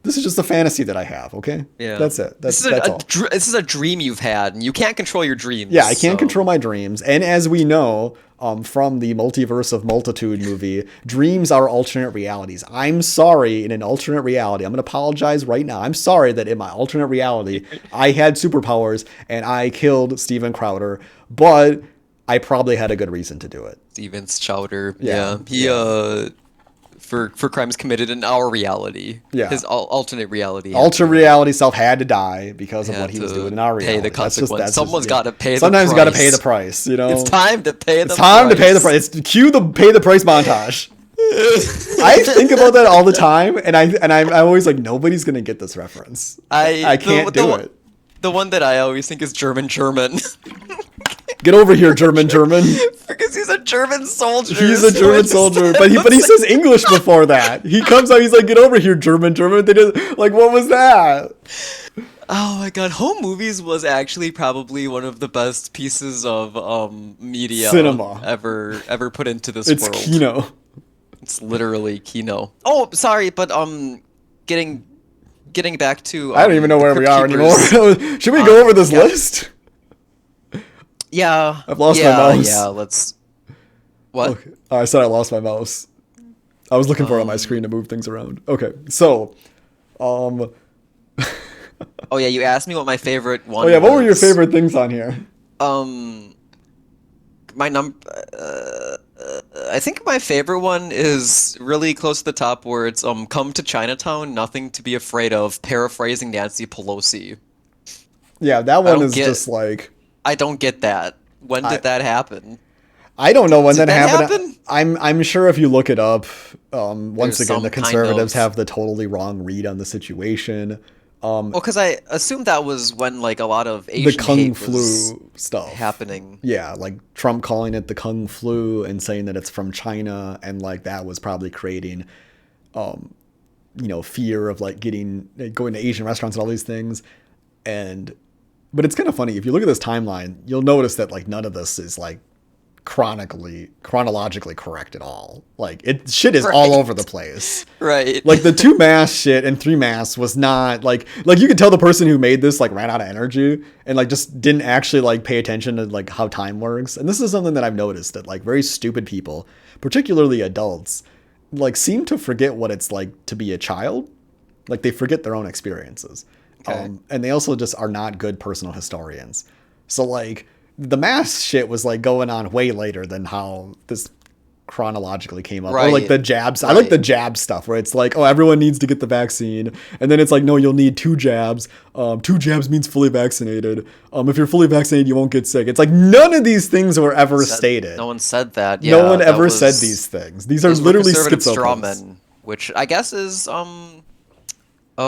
This is just a fantasy that I have, okay? Yeah. That's it. That's all. This is a dream you've had, and you can't control your dreams. Yeah, I can't control my dreams. And as we know from the Multiverse of Multitude movie, dreams are alternate realities. I'm sorry, in an alternate reality, I'm going to apologize right now. I'm sorry that in my alternate reality, I had superpowers and I killed Steven Crowder, but I probably had a good reason to do it. Steven's Chowder. Yeah. He, for crimes committed in our reality. Yeah. His alternate reality. Alternate reality self had to die because of what he was doing in our reality. Pay the consequence. Someone's got to pay the price. Sometimes you got to pay the price, you know? It's time to pay the price. It's time to pay the price. Cue the pay the price montage. I think about that all the time, and I'm always like, nobody's going to get this reference. I can't do it. The one that I always think is German. Get over here, German. Because he's a German soldier. He's a German soldier, but he says English before that. He comes out, he's like, "Get over here, German." They just, like, what was that? Oh my god, home movies was actually probably one of the best pieces of media cinema ever put into this world. It's Kino. It's literally Kino. Oh, sorry, but getting back to I don't even know where we are anymore. Should we go over this list? Yeah. I've lost my mouse. Yeah, let's... What? Okay. I said I lost my mouse. I was looking for it on my screen to move things around. Okay, so... Oh yeah, you asked me what my favorite one was. Oh yeah, what were your favorite things on here? I think my favorite one is really close to the top where it's Come to Chinatown, Nothing to be Afraid of, paraphrasing Nancy Pelosi. Yeah, that one is just like... I don't get that. When did that happen? I don't know when that happened. I'm sure if you look it up, once again, the conservatives have the totally wrong read on the situation. Well, because I assume that was when like a lot of Asian the Kung flu stuff happening. Yeah, like Trump calling it the Kung flu and saying that it's from China, and like that was probably creating, fear of like going to Asian restaurants and all these things, But it's kind of funny. If you look at this timeline, you'll notice that like none of this is like chronologically correct at all. Like shit is all over the place. Right. Like the 2 mass shit and 3 mass was not like you could tell the person who made this like ran out of energy and like just didn't actually like pay attention to like how time works. And this is something that I've noticed that like very stupid people, particularly adults, like seem to forget what it's like to be a child. Like they forget their own experiences. Okay. And they also just are not good personal historians. So like the mass shit was like going on way later than how this chronologically came up. Right. Or like the jabs. Right. I like the jab stuff where it's like, oh, everyone needs to get the vaccine. And then it's like, no, you'll need 2 jabs. 2 jabs means fully vaccinated. If you're fully vaccinated, you won't get sick. It's like none of these things were ever stated. No one said that. Yeah, no one ever said these things. These are literally strawmen, which I guess is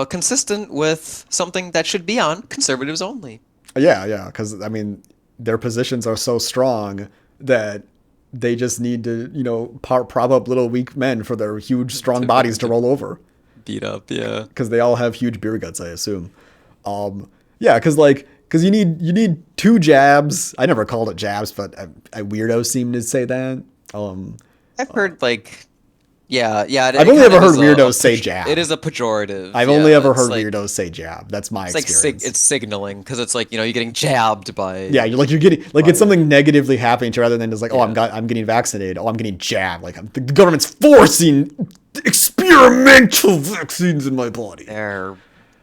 consistent with something that should be on conservatives only. Yeah, because I mean, their positions are so strong that they just need to, prop up little weak men for their huge, strong bodies to roll over. Beat up, yeah. Because they all have huge beer guts, I assume. Because you need 2 jabs. I never called it jabs, but I weirdos seem to say that. I've heard like... Yeah. I've only ever heard weirdos say jab. It is a pejorative. I've only ever heard weirdos say jab. That's my experience. It's signaling because it's like, you're getting jabbed by. Yeah, you're getting it's something negatively happening to you rather than just like, oh, I'm getting vaccinated. Oh, I'm getting jabbed. Like the government's forcing experimental vaccines in my body. They're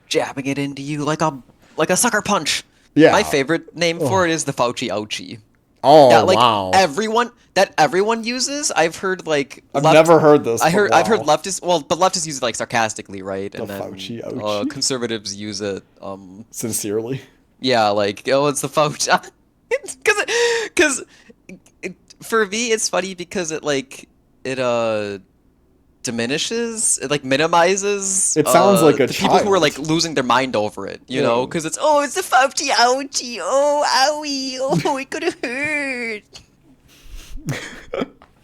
jabbing it into you like a sucker punch. Yeah. My favorite name for it is the Fauci ouchie. Oh, wow. Everyone uses. I've heard like I've never heard this. I've heard leftists. Well, but leftists use it like sarcastically, right? And then conservatives use it sincerely. Yeah, like it's the Fauci. Because for me it's funny because it diminishes, it like minimizes. It sounds like a people who are like losing their mind over it, you know, because it's the Fauci ouchie, owie, it could have hurt.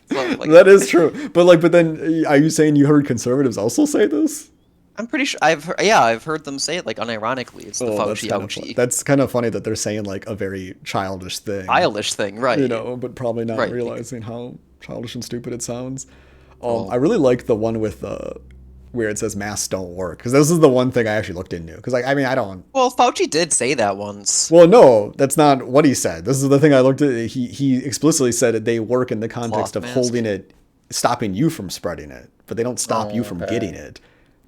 That is true, but then are you saying you heard conservatives also say this? I'm pretty sure I've heard them say it like unironically. It's the Fauci ouchie. That's kind of funny that they're saying like a very childish thing. Childish thing, right? But probably not Right. realizing how childish and stupid it sounds. Well, I really like the one with where it says masks don't work, because this is the one thing I actually looked into. Because like, I mean, I don't. well, Fauci did say that once. Well, no, that's not what he said. This is the thing I looked at. He explicitly said that they work in the context Cloth of mask. holding it, stopping you from spreading it, but they don't stop you from Okay. getting it.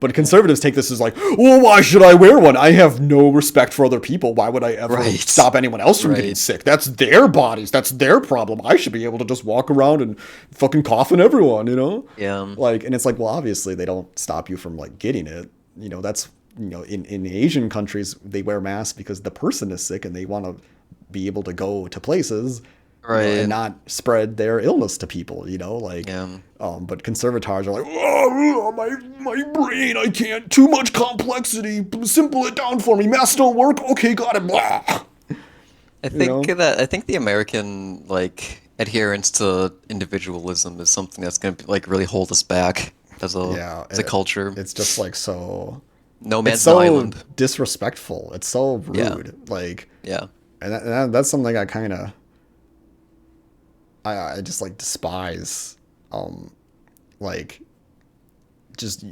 But conservatives take this as like, well, why should I wear one? I have no respect for other people. Why would I ever Right. stop anyone else from getting Right. sick? That's their bodies. That's their problem. I should be able to just walk around and fucking cough on everyone, Yeah. Like, and it's like, well, obviously they don't stop you from like getting it. That's, in Asian countries, they wear masks because the person is sick and they want to be able to go to places, Right. and not spread their illness to people, like, Yeah. but conservators are like, oh, my brain, I can't, too much complexity, simple it down for me, masks don't work, okay, got it, blah. I think the American like adherence to individualism is something that's gonna like really hold us back as a culture. It's just like so. No It's man's so an island. disrespectful. It's so rude. Yeah. Like, Yeah. and that's something I kind of, I just like despise. Like, just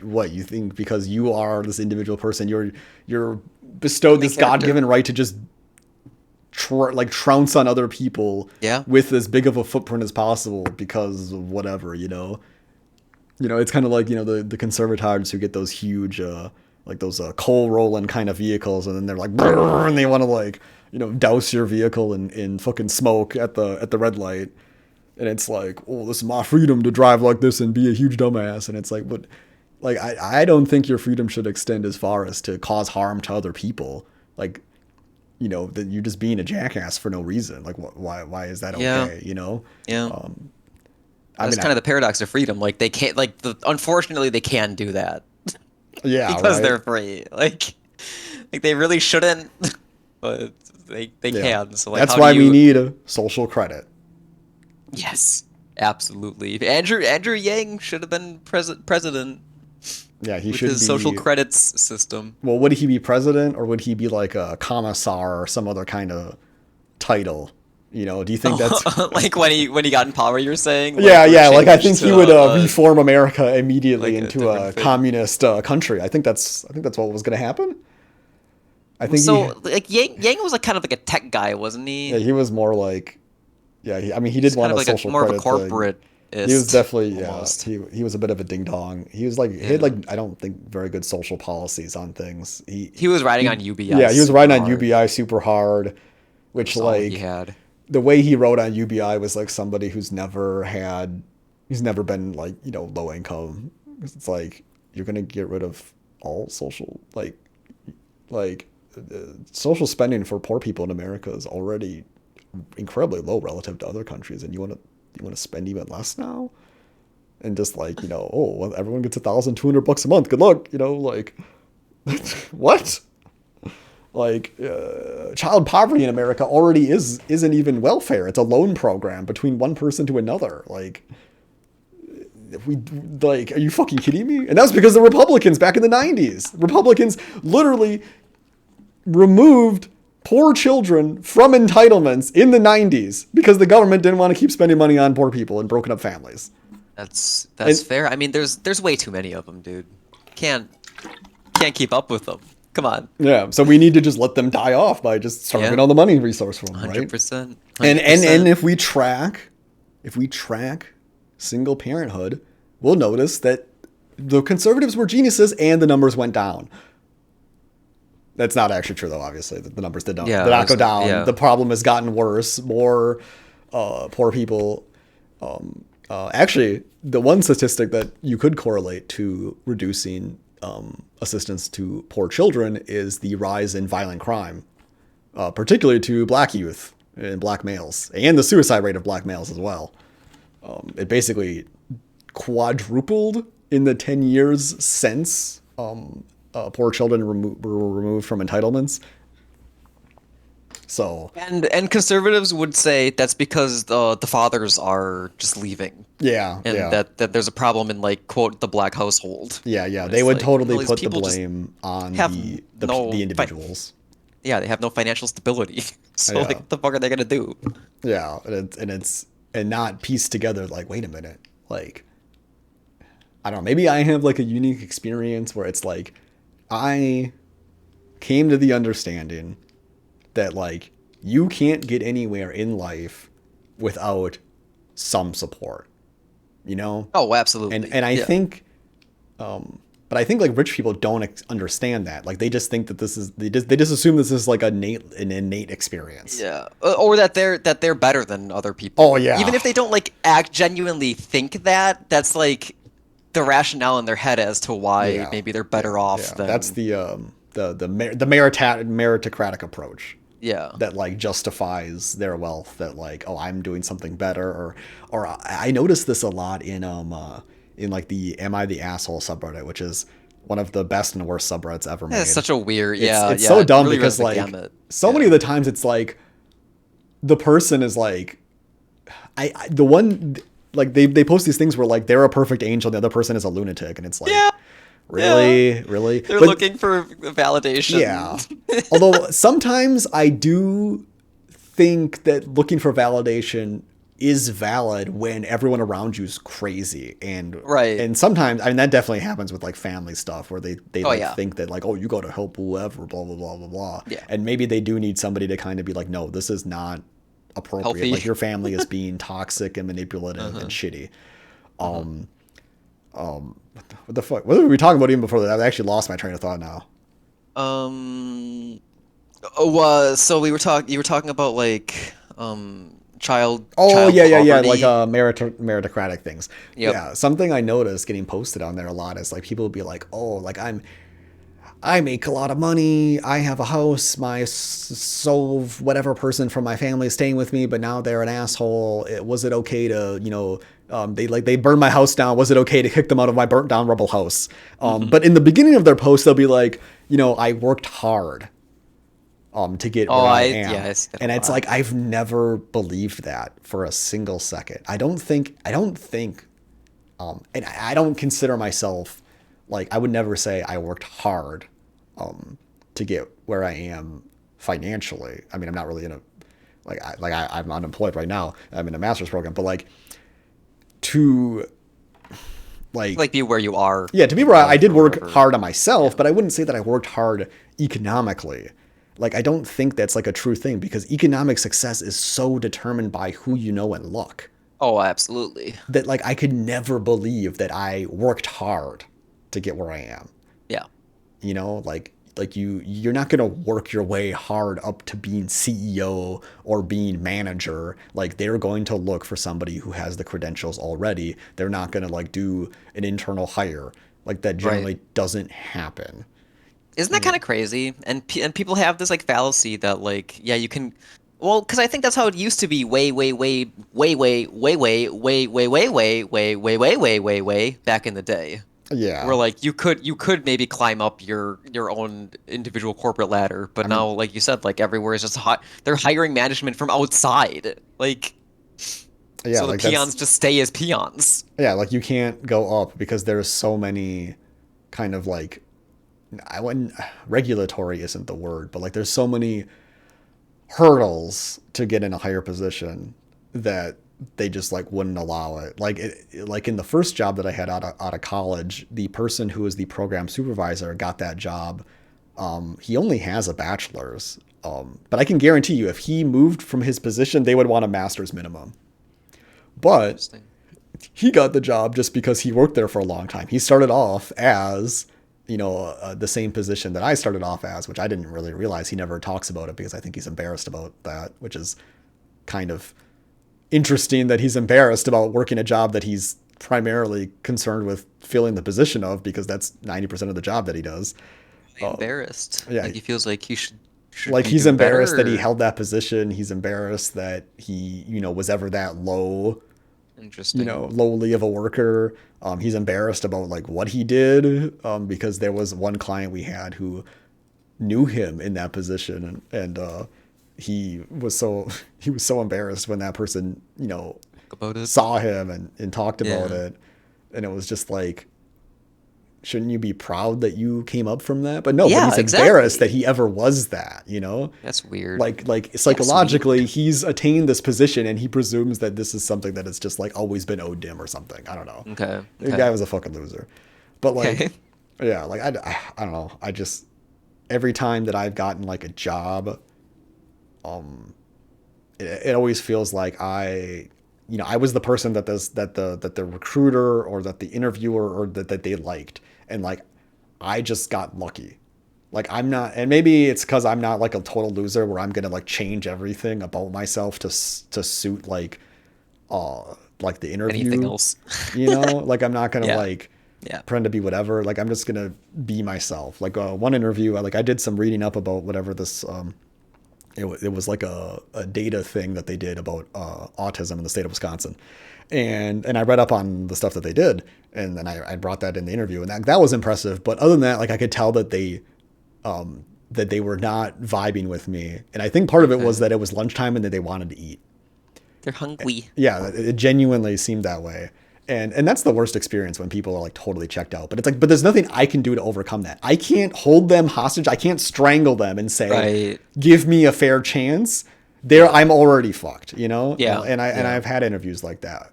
what you think because you are this individual person, you're bestowed this God-given right to just trounce on other people. Yeah. With as big of a footprint as possible because of whatever. It's kind of like, the conservators who get those huge, like those coal rolling kind of vehicles, and then they're like, "Brrr," and they want to like, douse your vehicle in fucking smoke at the red light. And it's like, oh, this is my freedom to drive like this and be a huge dumbass. And it's like, but like, I don't think your freedom should extend as far as to cause harm to other people. Like, that you're just being a jackass for no reason. Like, why is that okay? Yeah. Yeah. That's kind of the paradox of freedom. Like they can't unfortunately they can do that. Yeah. Because right? they're free. Like they really shouldn't, but they can. So like that's how why do we you... need a social credit. Yes, absolutely. Andrew Yang should have been president. Yeah, he with should his be social credits system. Well, would he be president or would he be like a commissar or some other kind of title? Do you think that's like when he got in power? You're saying? Like, yeah. Like I think he would to, reform America immediately like into a communist country. I think that's what was going to happen. I think like Yang was like kind of like a tech guy, wasn't he? Yeah, he was more like. Yeah, he did want kind of a like social more credit of a corporate. He was definitely almost. He was a bit of a ding dong. He was like he had like I don't think very good social policies on things. He was riding on UBI. Yeah, he was super riding on hard. UBI super hard, which That's all like he had. the way he wrote on UBI was like somebody who's never been like low income. It's like you're gonna get rid of all social social spending for poor people in America is already incredibly low relative to other countries, and you want to spend even less now, and just like oh well, everyone gets $1,200 a month. Good luck, like what? Like child poverty in America already isn't even welfare. It's a loan program between one person to another. Like are you fucking kidding me? And that's because the Republicans back in the 90s, Republicans literally removed poor children from entitlements in the 90s because the government didn't want to keep spending money on poor people and broken up families. That's fair. I mean, there's way too many of them, dude. Can't keep up with them. Come on. Yeah, so we need to just let them die off by just starving all the money resource from them, right? 100%. And if we track single parenthood, we'll notice that the conservatives were geniuses and the numbers went down. That's not actually true, though, obviously. The numbers did not go down. Yeah. The problem has gotten worse. More poor people. Actually, the one statistic that you could correlate to reducing assistance to poor children is the rise in violent crime, particularly to black youth and black males, and the suicide rate of black males as well. It basically quadrupled in the 10 years since poor children were removed from entitlements. So And conservatives would say that's because the fathers are just leaving, yeah, and yeah. that there's a problem in like quote the black household. Yeah, yeah. And They it's would like, totally no, these put the people just blame on have the individuals. yeah, they have no financial stability. So like, Yeah. what the fuck are they gonna do? Yeah, and not piece together like, wait a minute, like I don't know, maybe I have like a unique experience where it's like I came to the understanding that like you can't get anywhere in life without some support, you know? Oh, absolutely. And I Yeah. think but I think like rich people don't understand that. Like they just think that they just assume this is like an innate experience. Yeah, or that they're better than other people. Oh yeah. Even if they don't like act genuinely think that, that's like the rationale in their head as to why Yeah. maybe they're better off Yeah. than. That's the meritocratic approach. Yeah. That like justifies their wealth. That like, oh, I'm doing something better, or I noticed this a lot in like the "Am I the Asshole" subreddit, which is one of the best and worst subreddits ever made. It's such a weird, It's yeah. so It dumb really because runs the like gamut. so many of the times it's like the person is like, the one like they post these things where like they're a perfect angel, and the other person is a lunatic, and it's like, Yeah. really. They're But looking for validation. yeah. Although sometimes I do think that looking for validation is valid when everyone around you is crazy, Right. and sometimes I mean that definitely happens with like family stuff where they like yeah. think that like, oh, you got to help whoever, blah blah blah blah blah, Yeah. and maybe they do need somebody to kind of be like, no, this is not appropriate. Healthy. Like your family is being toxic and manipulative and shitty. What the fuck? What were we talking about even before that? I've actually lost my train of thought now. So we were you were talking about like child. Oh child yeah, poverty. like meritocratic things. Yep. Yeah, something I noticed getting posted on there a lot is like people will be like, oh, like I make a lot of money, I have a house, my soul whatever person from my family is staying with me, but now they're an asshole. Was it okay to they burned my house down? Was it okay to kick them out of my burnt down rubble house? But in the beginning of their post, they'll be like, I worked hard to get where I am. Yeah, I see that and a it's lot. like I've never believed that for a single second. I don't think and I don't consider myself like, I would never say I worked hard to get where I am financially. I mean, I'm not really in a I'm unemployed right now. I'm in a master's program, but like to like be where you are. yeah, to be where I did work whatever. hard on myself, but I wouldn't say that I worked hard economically. Like, I don't think that's like a true thing, because economic success is so determined by who you know and luck, Oh, absolutely. that like I could never believe that I worked hard to get where I am. Yeah. Like you're not going to work your way hard up to being CEO or being manager. Like, they're going to look for somebody who has the credentials already. They're not going to like do an internal hire. Like, that generally doesn't happen. Isn't that kind of crazy? And people have this like fallacy that like, yeah, you can. Well, because I think that's how it used to be way back in the day. Yeah. Where like you could maybe climb up your own individual corporate ladder, but now, like you said, like everywhere is just they're hiring management from outside, like, Yeah, so the like peons just stay as peons. Yeah, like you can't go up because there's so many kind of like, I wouldn't, regulatory isn't the word, but like there's so many hurdles to get in a higher position that they just like wouldn't allow it. Like in the first job that I had out of college, the person who was the program supervisor got that job. He only has a bachelor's, but I can guarantee you if he moved from his position, they would want a master's minimum. But he got the job just because he worked there for a long time. He started off as, the same position that I started off as, which I didn't really realize. He never talks about it because I think he's embarrassed about that, which is kind of interesting that he's embarrassed about working a job that he's primarily concerned with filling the position of, because that's 90% of the job that he does. Embarrassed. Yeah. Like he feels like he should like be he's doing embarrassed better, that he held that position. He's embarrassed that he, was ever that low, Interesting. lowly of a worker. He's embarrassed about like what he did, because there was one client we had who knew him in that position, and he was so embarrassed when that person, About it. saw him and talked about Yeah. it. And it was just like, shouldn't you be proud that you came up from that? But no, but Yeah, he's embarrassed exactly. that he ever was that, That's weird. like Yeah, psychologically he's attained this position and he presumes that this is something that has just like always been owed to him or something. I don't know. Okay. The Okay. guy was a fucking loser. But like, Okay. yeah, like I don't know. I just, every time that I've gotten like a job, it always feels like I was the person that the recruiter or that the interviewer or that they liked, and like I just got lucky. Like I'm not, and maybe it's because I'm not like a total loser where I'm gonna like change everything about myself to suit like the interview. Anything else? Like I'm not gonna Yeah. like Yeah. pretend to be whatever. Like I'm just gonna be myself. Like one interview, I did some reading up about whatever this it was like a data thing that they did about autism in the state of Wisconsin, and I read up on the stuff that they did, and then I brought that in the interview, and that was impressive. But other than that, like I could tell that they were not vibing with me, and I think part of it was that it was lunchtime and that they wanted to eat. They're hungry. Yeah, it genuinely seemed that way. And that's the worst experience when people are like totally checked out. But it's like, but there's nothing I can do to overcome that. I can't hold them hostage. I can't strangle them and say, Right. give me a fair chance. There, I'm already fucked, Yeah. And Yeah. I've had interviews like that.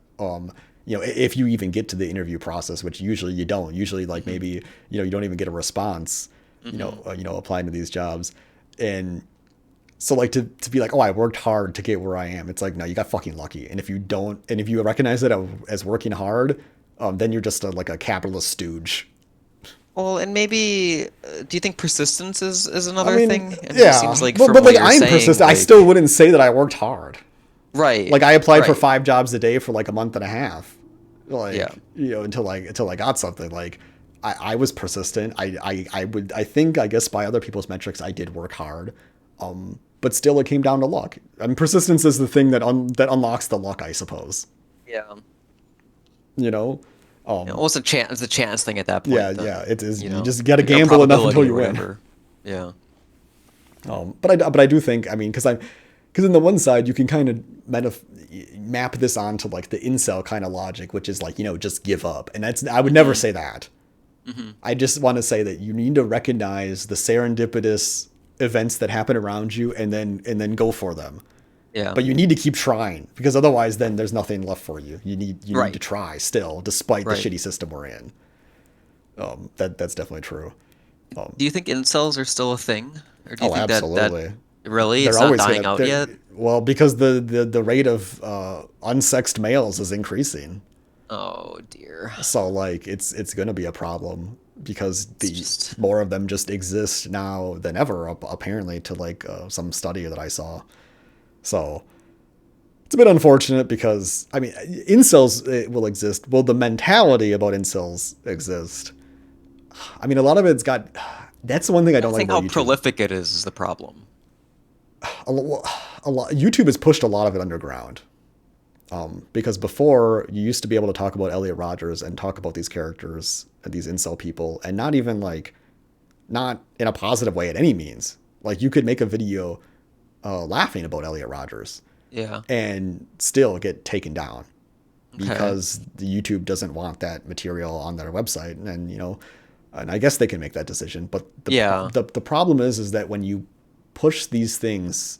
If you even get to the interview process, which usually you don't. Usually, like maybe you don't even get a response. Applying to these jobs, and so like to be like, oh, I worked hard to get where I am. It's like, no, you got fucking lucky. And if you don't, and if you recognize it as working hard, then you're just like a capitalist stooge. Well, and maybe do you think persistence is another I mean, thing? And yeah, it seems like but from like what you're I'm saying, persistent. I like- still wouldn't say that I worked hard. right. Like I applied for right. 5 jobs a day for like a month and a half, like Yeah. until I got something. Like I was persistent. I think I guess by other people's metrics I did work hard. But still, it came down to luck. I mean, persistence is the thing that unlocks the luck, I suppose. Yeah. Well, it's a chance. It's a chance thing at that point. yeah, then, yeah. It is. You know? just got to Like, a gamble enough until probability you or win. whatever. Yeah. But I do think, I mean, because in the one side you can kind of map this onto like the incel kind of logic, which is like just give up, and I would never say that. I just want to say that you need to recognize the serendipitous events that happen around you, and then go for them. Yeah. But you need to keep trying, because otherwise then there's nothing left for you. You need Right. to try still, despite Right. the shitty system we're in. That's definitely true. Do you think incels are still a thing, or do you think absolutely. that really They're it's not always dying out yet? Well, because the rate of unsexed males is increasing. Oh dear. So like it's going to be a problem, because just- more of them just exist now than ever, apparently, to like some study that I saw. So it's a bit unfortunate, because I mean, incels will exist. Will the mentality about incels exist? I mean, a lot of it's got. That's the one thing I don't I think like how about YouTube. prolific it is the problem. A lot. YouTube has pushed a lot of it underground. Because before, you used to be able to talk about Elliot Rodgers and talk about these characters, these incel people, and not even like, not in a positive way at any means. Like you could make a video laughing about Elliot Rodgers Yeah. and still get taken down, Okay. because the YouTube doesn't want that material on their website, and and I guess they can make that decision. But the problem is that when you push these things,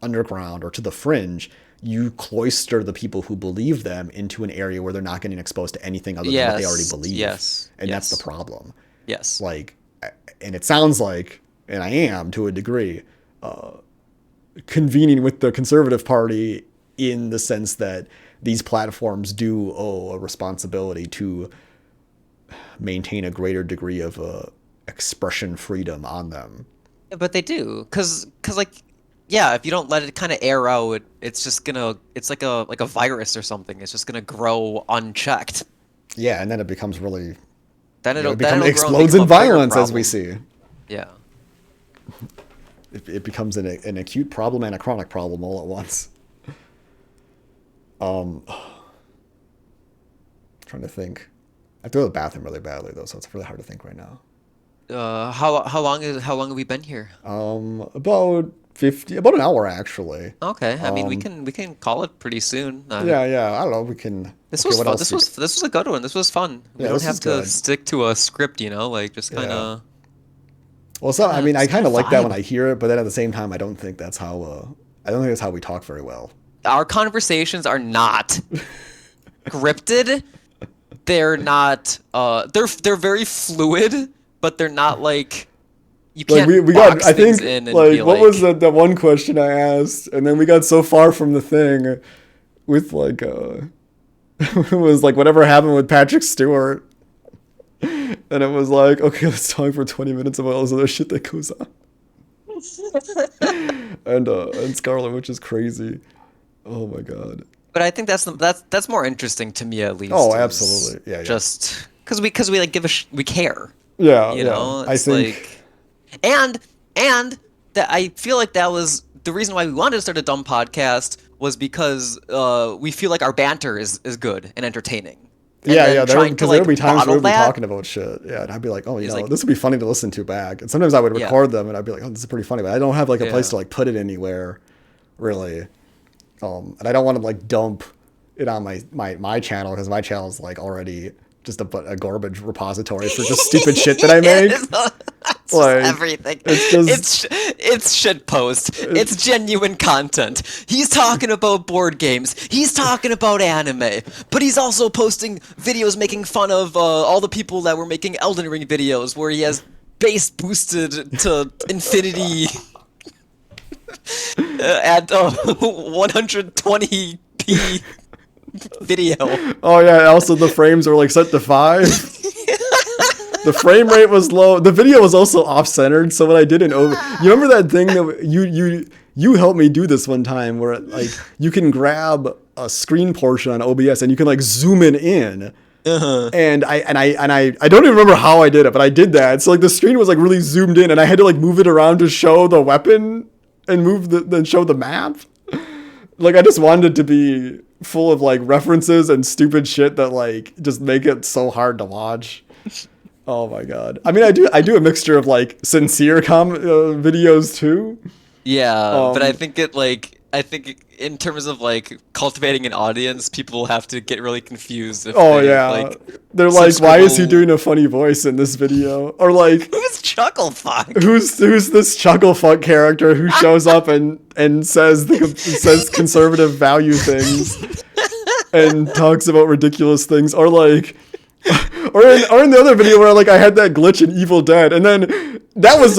underground or to the fringe, you cloister the people who believe them into an area where they're not getting exposed to anything other than what they already believe. Yes. And yes. that's the problem. Yes. Like, and it sounds like, and I am to a degree, convening with the Conservative Party, in the sense that these platforms do owe a responsibility to maintain a greater degree of expression freedom on them. Yeah, but they do, cause like, yeah, if you don't let it kind of air out, it's just gonna, it's like a virus or something. It's just gonna grow unchecked. Yeah, and then it becomes really. Then It grow and explodes become in a bigger violence, as we problem. see. Yeah. It becomes an acute problem and a chronic problem all at once. Trying to think. I threw the bathroom really badly though, so it's really hard to think right now. how long have we been here? About an hour actually. Okay, I mean we can call it pretty soon. Yeah. I don't know. We can. This okay, was what fun. else This was a good one. This was fun. We Yeah, don't this have is to good. stick to a script, like just kind of. Well, so I mean, I it's kind of kinda like that when vibe. I hear it, but then at the same time, I don't think that's how. I don't think that's how we talk very well. Our conversations are not scripted. They're not. They're very fluid, but they're not like. You Like can't we box got, I things think, in and like be what like. was the one question I asked, and then we got so far from the thing, with like it was like whatever happened with Patrick Stewart, and it was like okay, let's talk for 20 minutes about all this other shit that goes on, and Scarlet, which is crazy. Oh my god. But I think that's more interesting to me at least. Oh, is absolutely. Yeah. Just because we like we care. Yeah. You know, I it's think. like, and that I feel like that was the reason why we wanted to start a dumb podcast was because we feel like our banter is good and entertaining. And then Yeah, trying to, because there would be times where bottle we'd be that talking about shit. Yeah, and I'd be like, oh, is like, this would be funny to listen to back. And sometimes I would Yeah. record them, and I'd be like, oh, this is pretty funny, but I don't have like a place Yeah. to like put it anywhere, really. And I don't want to like dump it on my channel because my channel is like already just a garbage repository for just stupid shit that I make. It's Like, just everything. it's just- It's shit post. It's genuine content. He's talking about board games. He's talking about anime. But he's also posting videos making fun of all the people that were making Elden Ring videos where he has base boosted to infinity at 120p video. Oh yeah, also the frames were like set to 5. The frame rate was low. The video was also off-centered. So what I did you remember that thing that you helped me do this one time where like you can grab a screen portion on OBS and you can like zoom in. Uh-huh. And I don't even remember how I did it, but I did that. So like the screen was like really zoomed in, and I had to like move it around to show the weapon and then show the map. Like I just wanted it to be full of like references and stupid shit that like just make it so hard to watch. Oh my god. I mean, I do a mixture of like sincere videos too. Yeah, but I think in terms of like cultivating an audience, people have to get really confused if Oh they, yeah. like, They're like, why is he scribble- doing a funny voice in this video? Or like, Who's Chucklefuck? who's this chucklefuck character who shows up and says says conservative value things and talks about ridiculous things, or like, or in the other video where like I had that glitch in Evil Dead, and then that was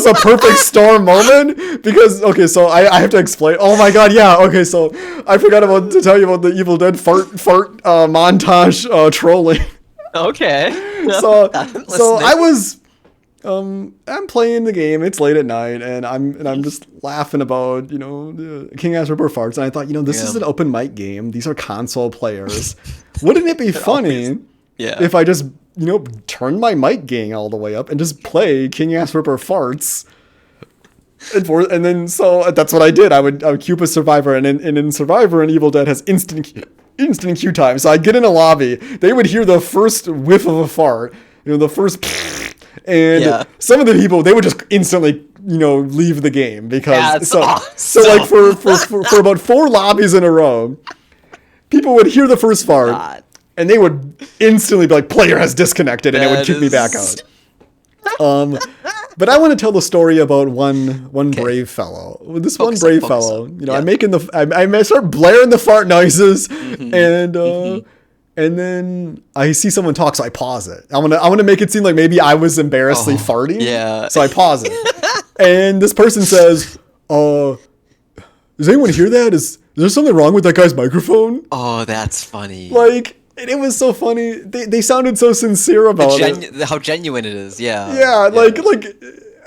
a perfect storm moment because okay, so I have to explain. Oh my god, yeah, okay, so I forgot to tell you about the Evil Dead fart montage trolling. Okay. So Listening. I was I'm playing the game. It's late at night, and I'm just laughing about the King Ass Ripper Farts, and I thought this is an open mic game. These are console players. Wouldn't it be funny if I just turn my mic gain all the way up and just play King Ass Ripper Farts? And then so that's what I did. I would queue up a Survivor, and in Survivor and Evil Dead has instant queue time. So I'd get in a lobby. They would hear the first whiff of a fart, the first, and some of the people, they would just instantly leave the game because so like for about 4 lobbies in a row, people would hear the first fart and they would instantly be like, player has disconnected, and it would kick me back out. But I want to tell the story about one brave fellow. This one brave fellow, I'm making I start blaring the fart noises, and then I see someone talk, so I pause it. I want to make it seem like maybe I was embarrassedly farting. Yeah. So I pause it, and this person says, "Does anyone hear that? Is there something wrong with that guy's microphone?" Oh, that's funny. Like. And it was so funny. They sounded so sincere about it. How genuine it is. Yeah. Yeah,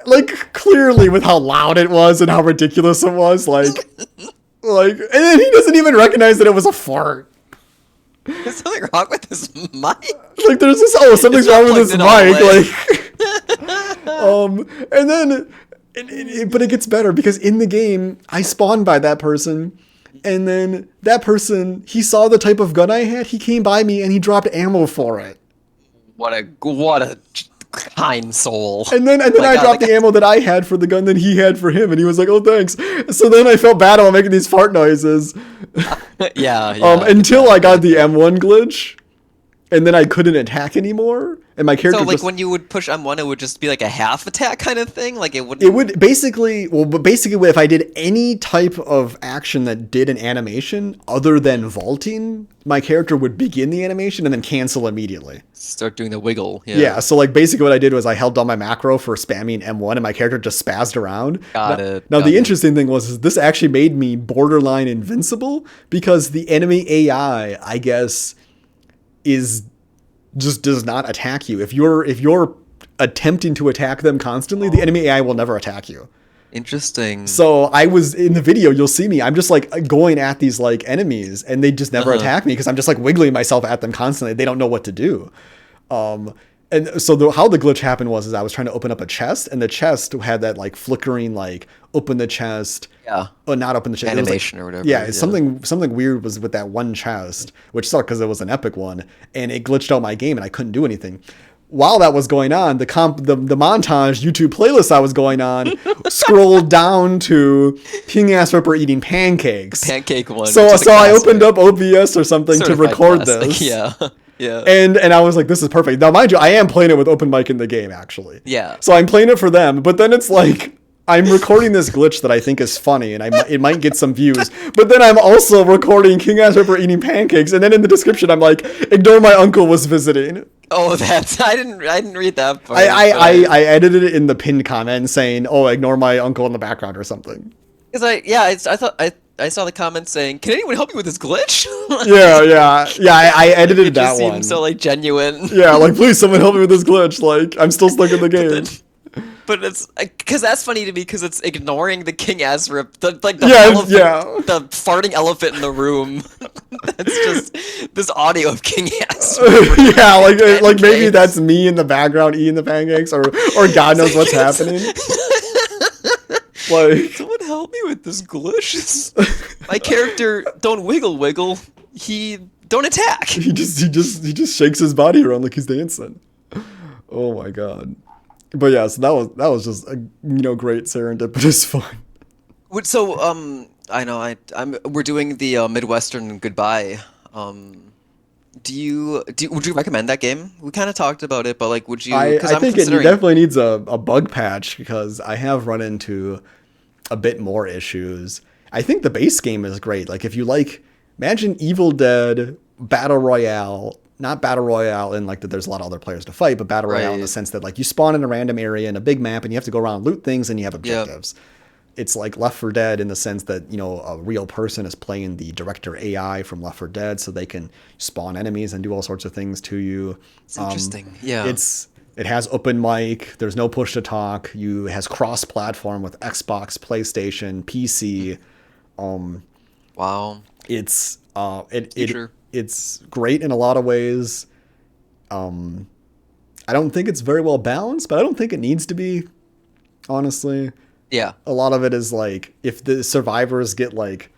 like clearly with how loud it was and how ridiculous it was. Like, and then he doesn't even recognize that it was a fart. There's something wrong with this mic. Like, there's this. Oh, something's wrong with this mic. Like, and then, but it gets better because in the game I spawned by that person. And then that person, he saw the type of gun I had. He came by me and he dropped ammo for it. What a kind soul. And then I dropped the ammo that I had for the gun that he had for him, and he was like, "Oh, thanks." So then I felt bad about making these fart noises. Until I got the M1 glitch, and then I couldn't attack anymore, and my character. So like when you would push M1, it would just be like a half attack kind of thing. Like it would. It would basically, if I did any type of action that did an animation other than vaulting, my character would begin the animation and then cancel immediately. Start doing the wiggle. Yeah. So like basically what I did was I held down my macro for spamming M1, and my character just spazzed around. Got it. Now the interesting thing was this actually made me borderline invincible because the enemy AI, I guess, just does not attack you. If you're attempting to attack them constantly, the enemy AI will never attack you. Interesting. So I was in the video, you'll see me, I'm just like going at these like enemies, and they just never attack me because I'm just like wiggling myself at them constantly. They don't know what to do. And so how the glitch happened was I was trying to open up a chest, and the chest had that like flickering like open the chest. Yeah. Or not open the chest. Animation like, or whatever. Yeah, something weird was with that one chest, which sucked because it was an epic one, and it glitched out my game and I couldn't do anything. While that was going on, the montage YouTube playlist I was going on scrolled down to King Ass Ripper eating pancakes. Pancake one. So I opened up OBS or something to record this. Yeah. Yeah. And I was like, this is perfect. Now, mind you, I am playing it with open mic in the game, actually. Yeah. So I'm playing it for them, but then it's like, I'm recording this glitch that I think is funny, and it might get some views, but then I'm also recording King Ass Ripper eating pancakes, and then in the description I'm like, ignore my uncle was visiting. Oh, I didn't read that part. I edited it in the pinned comment saying, oh, ignore my uncle in the background or something. Because I saw the comment saying, "Can anyone help me with this glitch?" yeah. I edited that one. It seemed so like genuine. Yeah, like please, someone help me with this glitch. Like I'm still stuck in the game. But it's because that's funny to me because it's ignoring the King Ass Rip, the farting elephant in the room. That's just this audio of King Ass Rip. Yeah, like maybe that's me in the background eating the pancakes, or God knows what's happening. Like, someone help me with this glitch. My character don't wiggle. He don't attack. He just shakes his body around like he's dancing. Oh my god. But yeah, so that was just a great serendipitous fun. So I know we're doing the Midwestern goodbye. Would you recommend that game? We kind of talked about it, but like, would you? I think it definitely needs a bug patch because I have run into a bit more issues. I think the base game is great. Like if you imagine Evil Dead Battle Royale. Not Battle Royale in like that there's a lot of other players to fight, but Battle Royale in the sense that like you spawn in a random area in a big map and you have to go around loot things and you have objectives. Yep. It's like Left 4 Dead in the sense that, a real person is playing the director AI from Left 4 Dead so they can spawn enemies and do all sorts of things to you. It's interesting. Yeah. It has open mic. There's no push to talk. It has cross-platform with Xbox, PlayStation, PC. Wow. It's it's great in a lot of ways. I don't think it's very well balanced, but I don't think it needs to be, honestly. Yeah. A lot of it is like, if the survivors get like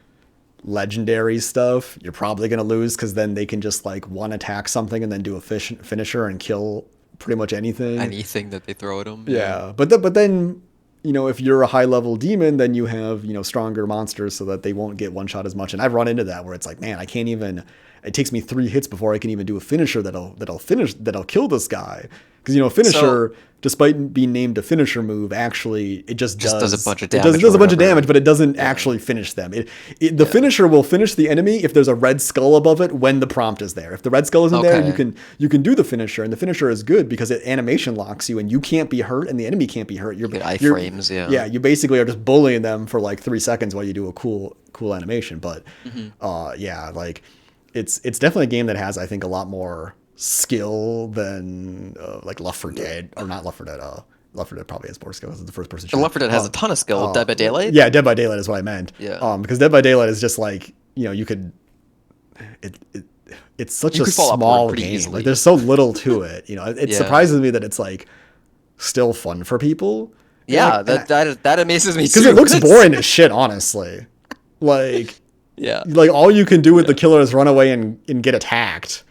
legendary stuff, you're probably going to lose because then they can just like one attack something and then do a finisher and kill pretty much anything. Anything that they throw at them. Yeah. But then, if you're a high level demon, then you have, stronger monsters so that they won't get one shot as much. And I've run into that where it's like, man, it takes me 3 hits before I can even do a finisher that'll kill this guy. Because, finisher, despite being named a finisher move, actually, it just does a bunch of damage. It does a bunch of damage, but it doesn't actually finish them. The finisher will finish the enemy if there's a red skull above it when the prompt is there. If the red skull isn't there, you can do the finisher, and the finisher is good because it animation locks you, and you can't be hurt, and the enemy can't be hurt. You get iframes, yeah. Yeah, you basically are just bullying them for like 3 seconds while you do a cool animation. But it's definitely a game that has, I think, a lot more skill than like Left 4 Dead, or not Left 4 Dead. Left 4 Dead probably has more skill because it's the first person shooter. Left 4 Dead has a ton of skill. Dead by Daylight? Yeah, Dead by Daylight is what I meant. Yeah. Because Dead by Daylight is just like, you could... It's such a small game. Easily. Like, there's so little to it. It surprises me that it's like still fun for people. Yeah, that amazes me too. Because it looks boring as shit, honestly. Like... Yeah. Like, all you can do with the killer is run away and get attacked.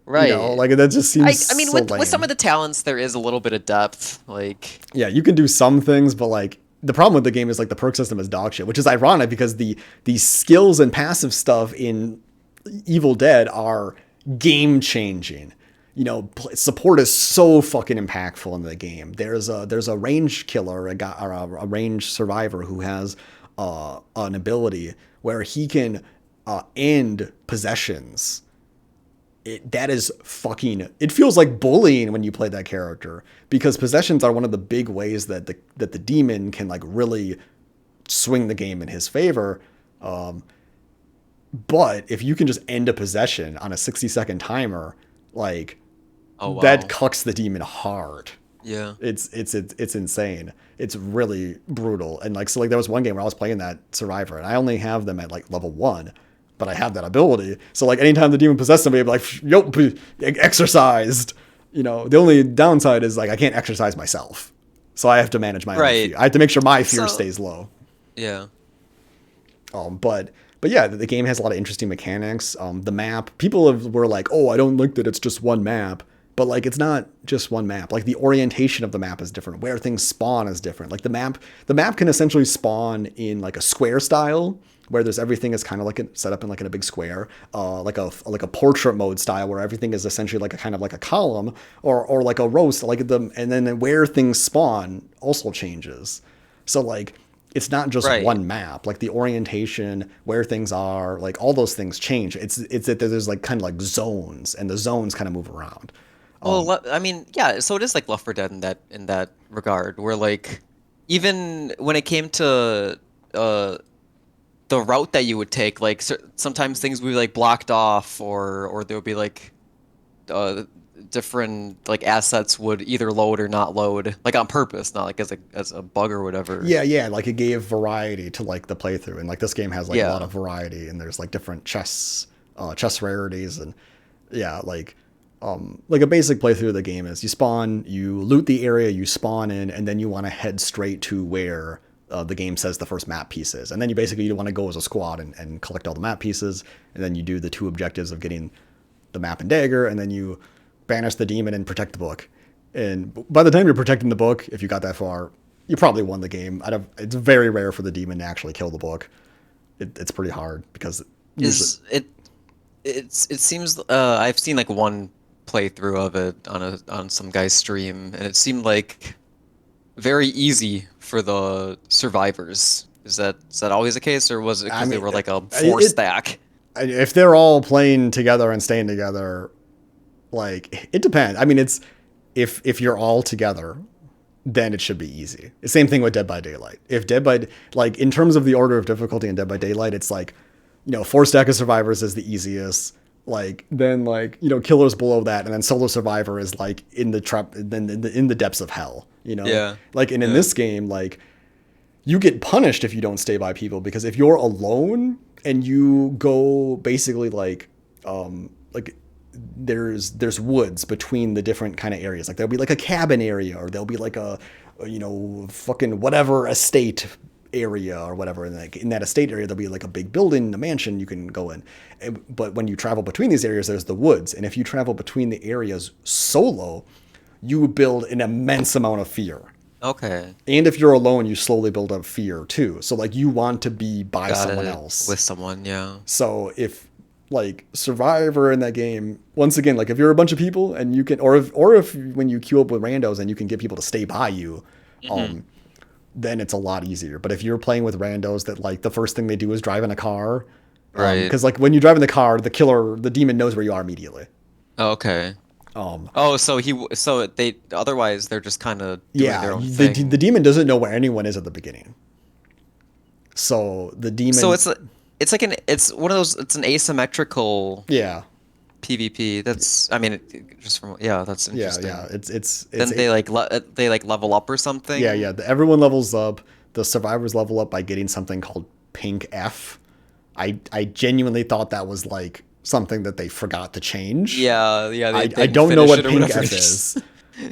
Right. Like that just seems I mean, so with some lame. of the talents, there is a little bit of depth. Like, Yeah, you can do some things, but like the problem with the game is like the perk system is dog shit, which is ironic because the skills and passive stuff in Evil Dead are game changing. Support is so fucking impactful in the game. There's a range killer, a range survivor who has an ability where he can end possessions. That is fucking. It feels like bullying when you play that character because possessions are one of the big ways that the demon can like really swing the game in his favor. But if you can just end a possession on a 60-second timer, like that cucks the demon hard. yeah. It's insane. It's really brutal. And like, so like there was one game where I was playing that survivor and I only have them at like level 1, but I have that ability. So like anytime the demon possessed somebody, I'd be like, yo, exercised. The only downside is like I can't exercise myself. So I have to manage my own fear. I have to make sure my fear stays low. Yeah. But yeah, the game has a lot of interesting mechanics. The map, people were like, oh, I don't like that it's just one map. But like, it's not just one map. Like the orientation of the map is different. Where things spawn is different. Like the map can essentially spawn in like a square style, where there's everything is kind of like set up in like in a big square, like a portrait mode style where everything is essentially like a kind of like a column or like a row, and then where things spawn also changes. So like it's not just one map. Like the orientation, where things are, like all those things change. It's that there's like kind of like zones, and the zones kind of move around. Well, I mean, yeah. So it is like Left 4 Dead in that regard, where like even when it came to the route that you would take, like sometimes things would be like blocked off, or there would be like different like assets would either load or not load, like on purpose, not like as a bug or whatever. Yeah, like it gave variety to like the playthrough, and like this game has like a lot of variety, and there's like different chess rarities, and like a basic playthrough of the game is you spawn, you loot the area you spawn in, and then you want to head straight to where the game says the first map piece is. And then you want to go as a squad and collect all the map pieces. And then you do the 2 objectives of getting the map and dagger. And then you banish the demon and protect the book. And by the time you're protecting the book, if you got that far, you probably won the game. It's very rare for the demon to actually kill the book. It's pretty hard because it seems I've seen like one playthrough of it on some guy's stream, and it seemed like very easy for the survivors. Is that always the case, or was it because they were like a 4-stack? If they're all playing together and staying together, like it depends. I mean, it's if you're all together, then it should be easy. The same thing with Dead by Daylight. If like in terms of the order of difficulty in Dead by Daylight, it's like 4-stack of survivors is the easiest. Like then killers below that, and then solo survivor is like in the trap, then in the depths of hell. Like and in this game, like you get punished if you don't stay by people, because if you're alone and you go basically like there's woods between the different kind of areas. Like there'll be like a cabin area, or there'll be like a fucking whatever estate area or whatever, and like in that estate area there'll be like a big building, a mansion you can go in. But when you travel between these areas, there's the woods, and if you travel between the areas solo, you build an immense amount of fear. Okay. And if you're alone, you slowly build up fear too. So like you want to be by someone else, with someone. Yeah. So if like Survivor in that game, once again, like if you're a bunch of people and you can, or if when you queue up with randos and you can get people to stay by you, then it's a lot easier. But if you're playing with randos that like the first thing they do is drive in a car, right? Because like when you drive in the car, the demon knows where you are immediately. Okay. Otherwise they're just kind of doing their own thing. The demon doesn't know where anyone is at the beginning. So the demon. So it's one of those. It's an asymmetrical. Yeah. PvP. That's. I mean, that's interesting. Yeah. It's then they level up or something. Yeah. Everyone levels up. The survivors level up by getting something called Pink F. I genuinely thought that was like something that they forgot to change. Yeah. I don't know what Pink F is.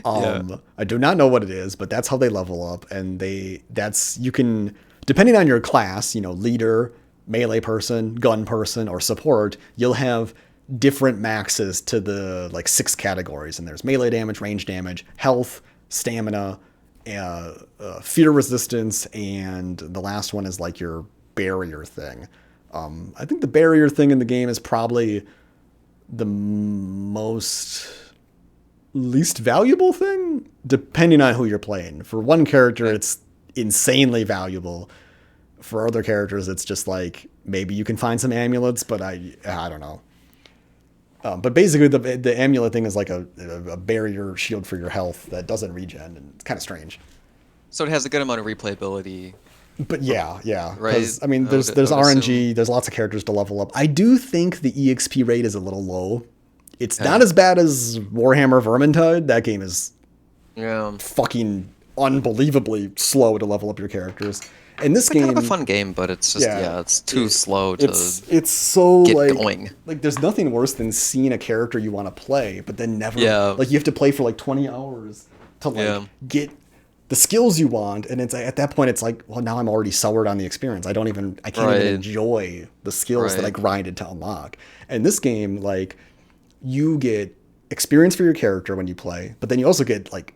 I do not know what it is, but that's how they level up, and you can, depending on your class, leader, melee person, gun person, or support, you'll have different maxes to the like 6 categories, and there's melee damage, range damage, health, stamina, fear resistance, and the last one is like your barrier thing. I think the barrier thing in the game is probably the least valuable thing, depending on who you're playing. For one character, it's insanely valuable. For other characters, it's just like maybe you can find some amulets, but I don't know. But basically, the amulet thing is like a barrier shield for your health that doesn't regen, and it's kind of strange. So it has a good amount of replayability. But yeah. Right. Because, I mean, there's RNG, there's lots of characters to level up. I do think the EXP rate is a little low. It's not as bad as Warhammer Vermintide. That game is fucking unbelievably slow to level up your characters. And this game, kind of a fun game, but it's just it's too slow to it's so get like going. Like there's nothing worse than seeing a character you want to play, but then never like you have to play for like 20 hours to like get the skills you want, and it's at that point it's like, well, now I'm already soured on the experience. I can't even enjoy the skills that I grinded to unlock. And this game, like, you get experience for your character when you play, but then you also get like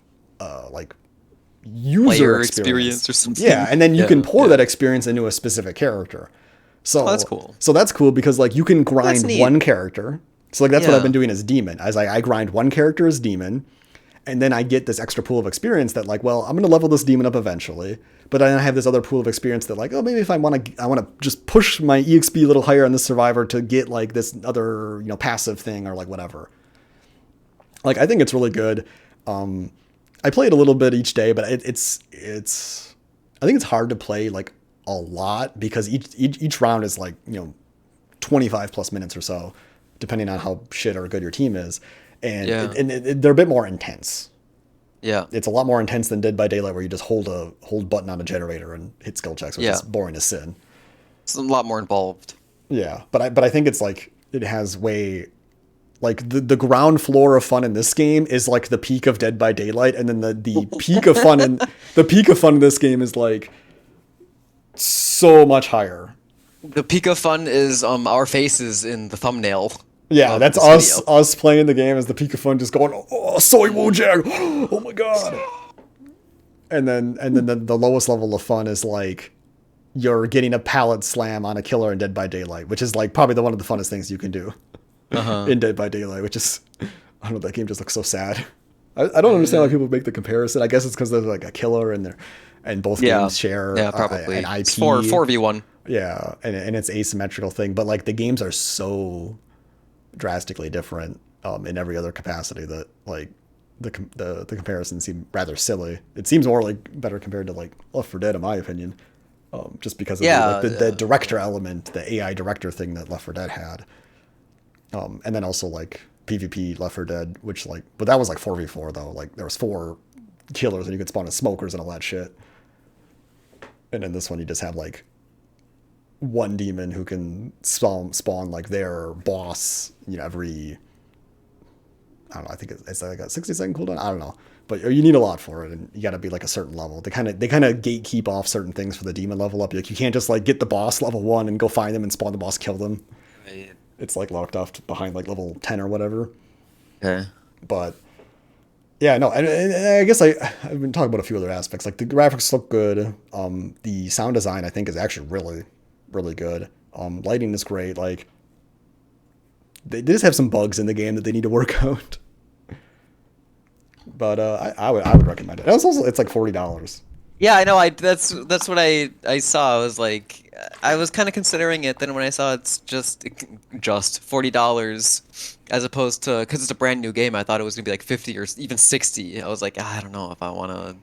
user experience or something. Yeah, and then you can pour that experience into a specific character. So that's cool. So that's cool because like you can grind one character. So like that's what I've been doing as Demon. As I grind one character as Demon, and then I get this extra pool of experience that like, well, I'm going to level this Demon up eventually. But then I have this other pool of experience that like, oh, maybe if I want to just push my EXP a little higher on this Survivor to get like this other, passive thing or like whatever. Like, I think it's really good. I play it a little bit each day, but it's I think it's hard to play like a lot because each round is like, 25 plus minutes or so, depending on how shit or good your team is. And, they're a bit more intense. Yeah. It's a lot more intense than Dead by Daylight, where you just hold button on a generator and hit skill checks, which is boring as sin. It's a lot more involved. Yeah. But I think it's like, it has way, like the ground floor of fun in this game is like the peak of Dead by Daylight. And then the peak of fun in this game is like so much higher. The peak of fun is our faces in the thumbnail. Yeah, that's us playing the game as the peak of fun, just going, oh, soy Wojak, oh my god. And then the lowest level of fun is like you're getting a pallet slam on a killer in Dead by Daylight, which is like probably one of the funnest things you can do in Dead by Daylight, which is, I don't know, that game just looks so sad. I don't understand why people make the comparison. I guess it's because there's like a killer and both games share probably an IP. It's 4v1. Yeah, and it's asymmetrical thing, but like the games are so drastically different in every other capacity that like the comparisons seem rather silly. It seems more like better compared to like Left 4 Dead in my opinion, just because of the director element, the AI director thing that Left 4 Dead had, and then also like PvP Left 4 Dead, which like, but that was like 4v4 though. Like there was 4 killers and you could spawn as smokers and all that shit, and in this one you just have like one demon who can spawn like their boss, every, I don't know, I think it's like a 60-second cooldown. I don't know, but you need a lot for it, and you got to be like a certain level. They kind of gatekeep off certain things for the demon level up. Like you can't just like get the boss level 1 and go find them and spawn the boss, kill them. Right. It's like locked off behind like level 10 or whatever. Okay. But yeah, no, and I guess I've been talking about a few other aspects. Like the graphics look good. The sound design I think is actually really, really good. Lighting is great. Like they just have some bugs in the game that they need to work out. But I would recommend it. It's like $40. Yeah, I know. That's what I saw. I was like, I was kind of considering it. Then when I saw it's just $40 as opposed to, because it's a brand new game, I thought it was gonna be like 50 or even 60. I was like, I don't know if I want to.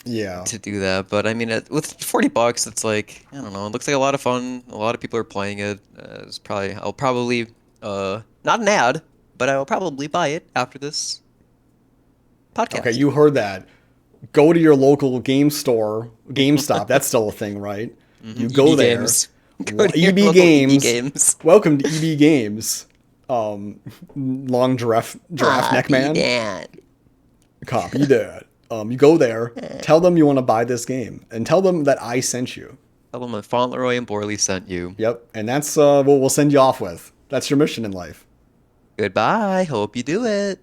Yeah. To do that, but I mean, with $40, it's like, I don't know. It looks like a lot of fun. A lot of people are playing it. I'll probably not an ad, but I will probably buy it after this podcast. Okay, you heard that. Go to your local game store, GameStop. That's still a thing, right? Mm-hmm. You go there. Games. EB Games. Welcome to EB Games. Long giraffe neck man. Copy that. You go there, tell them you want to buy this game, and tell them that I sent you. Tell them that Fauntleroy and Borley sent you. Yep, and that's what we'll send you off with. That's your mission in life. Goodbye. Hope you do it.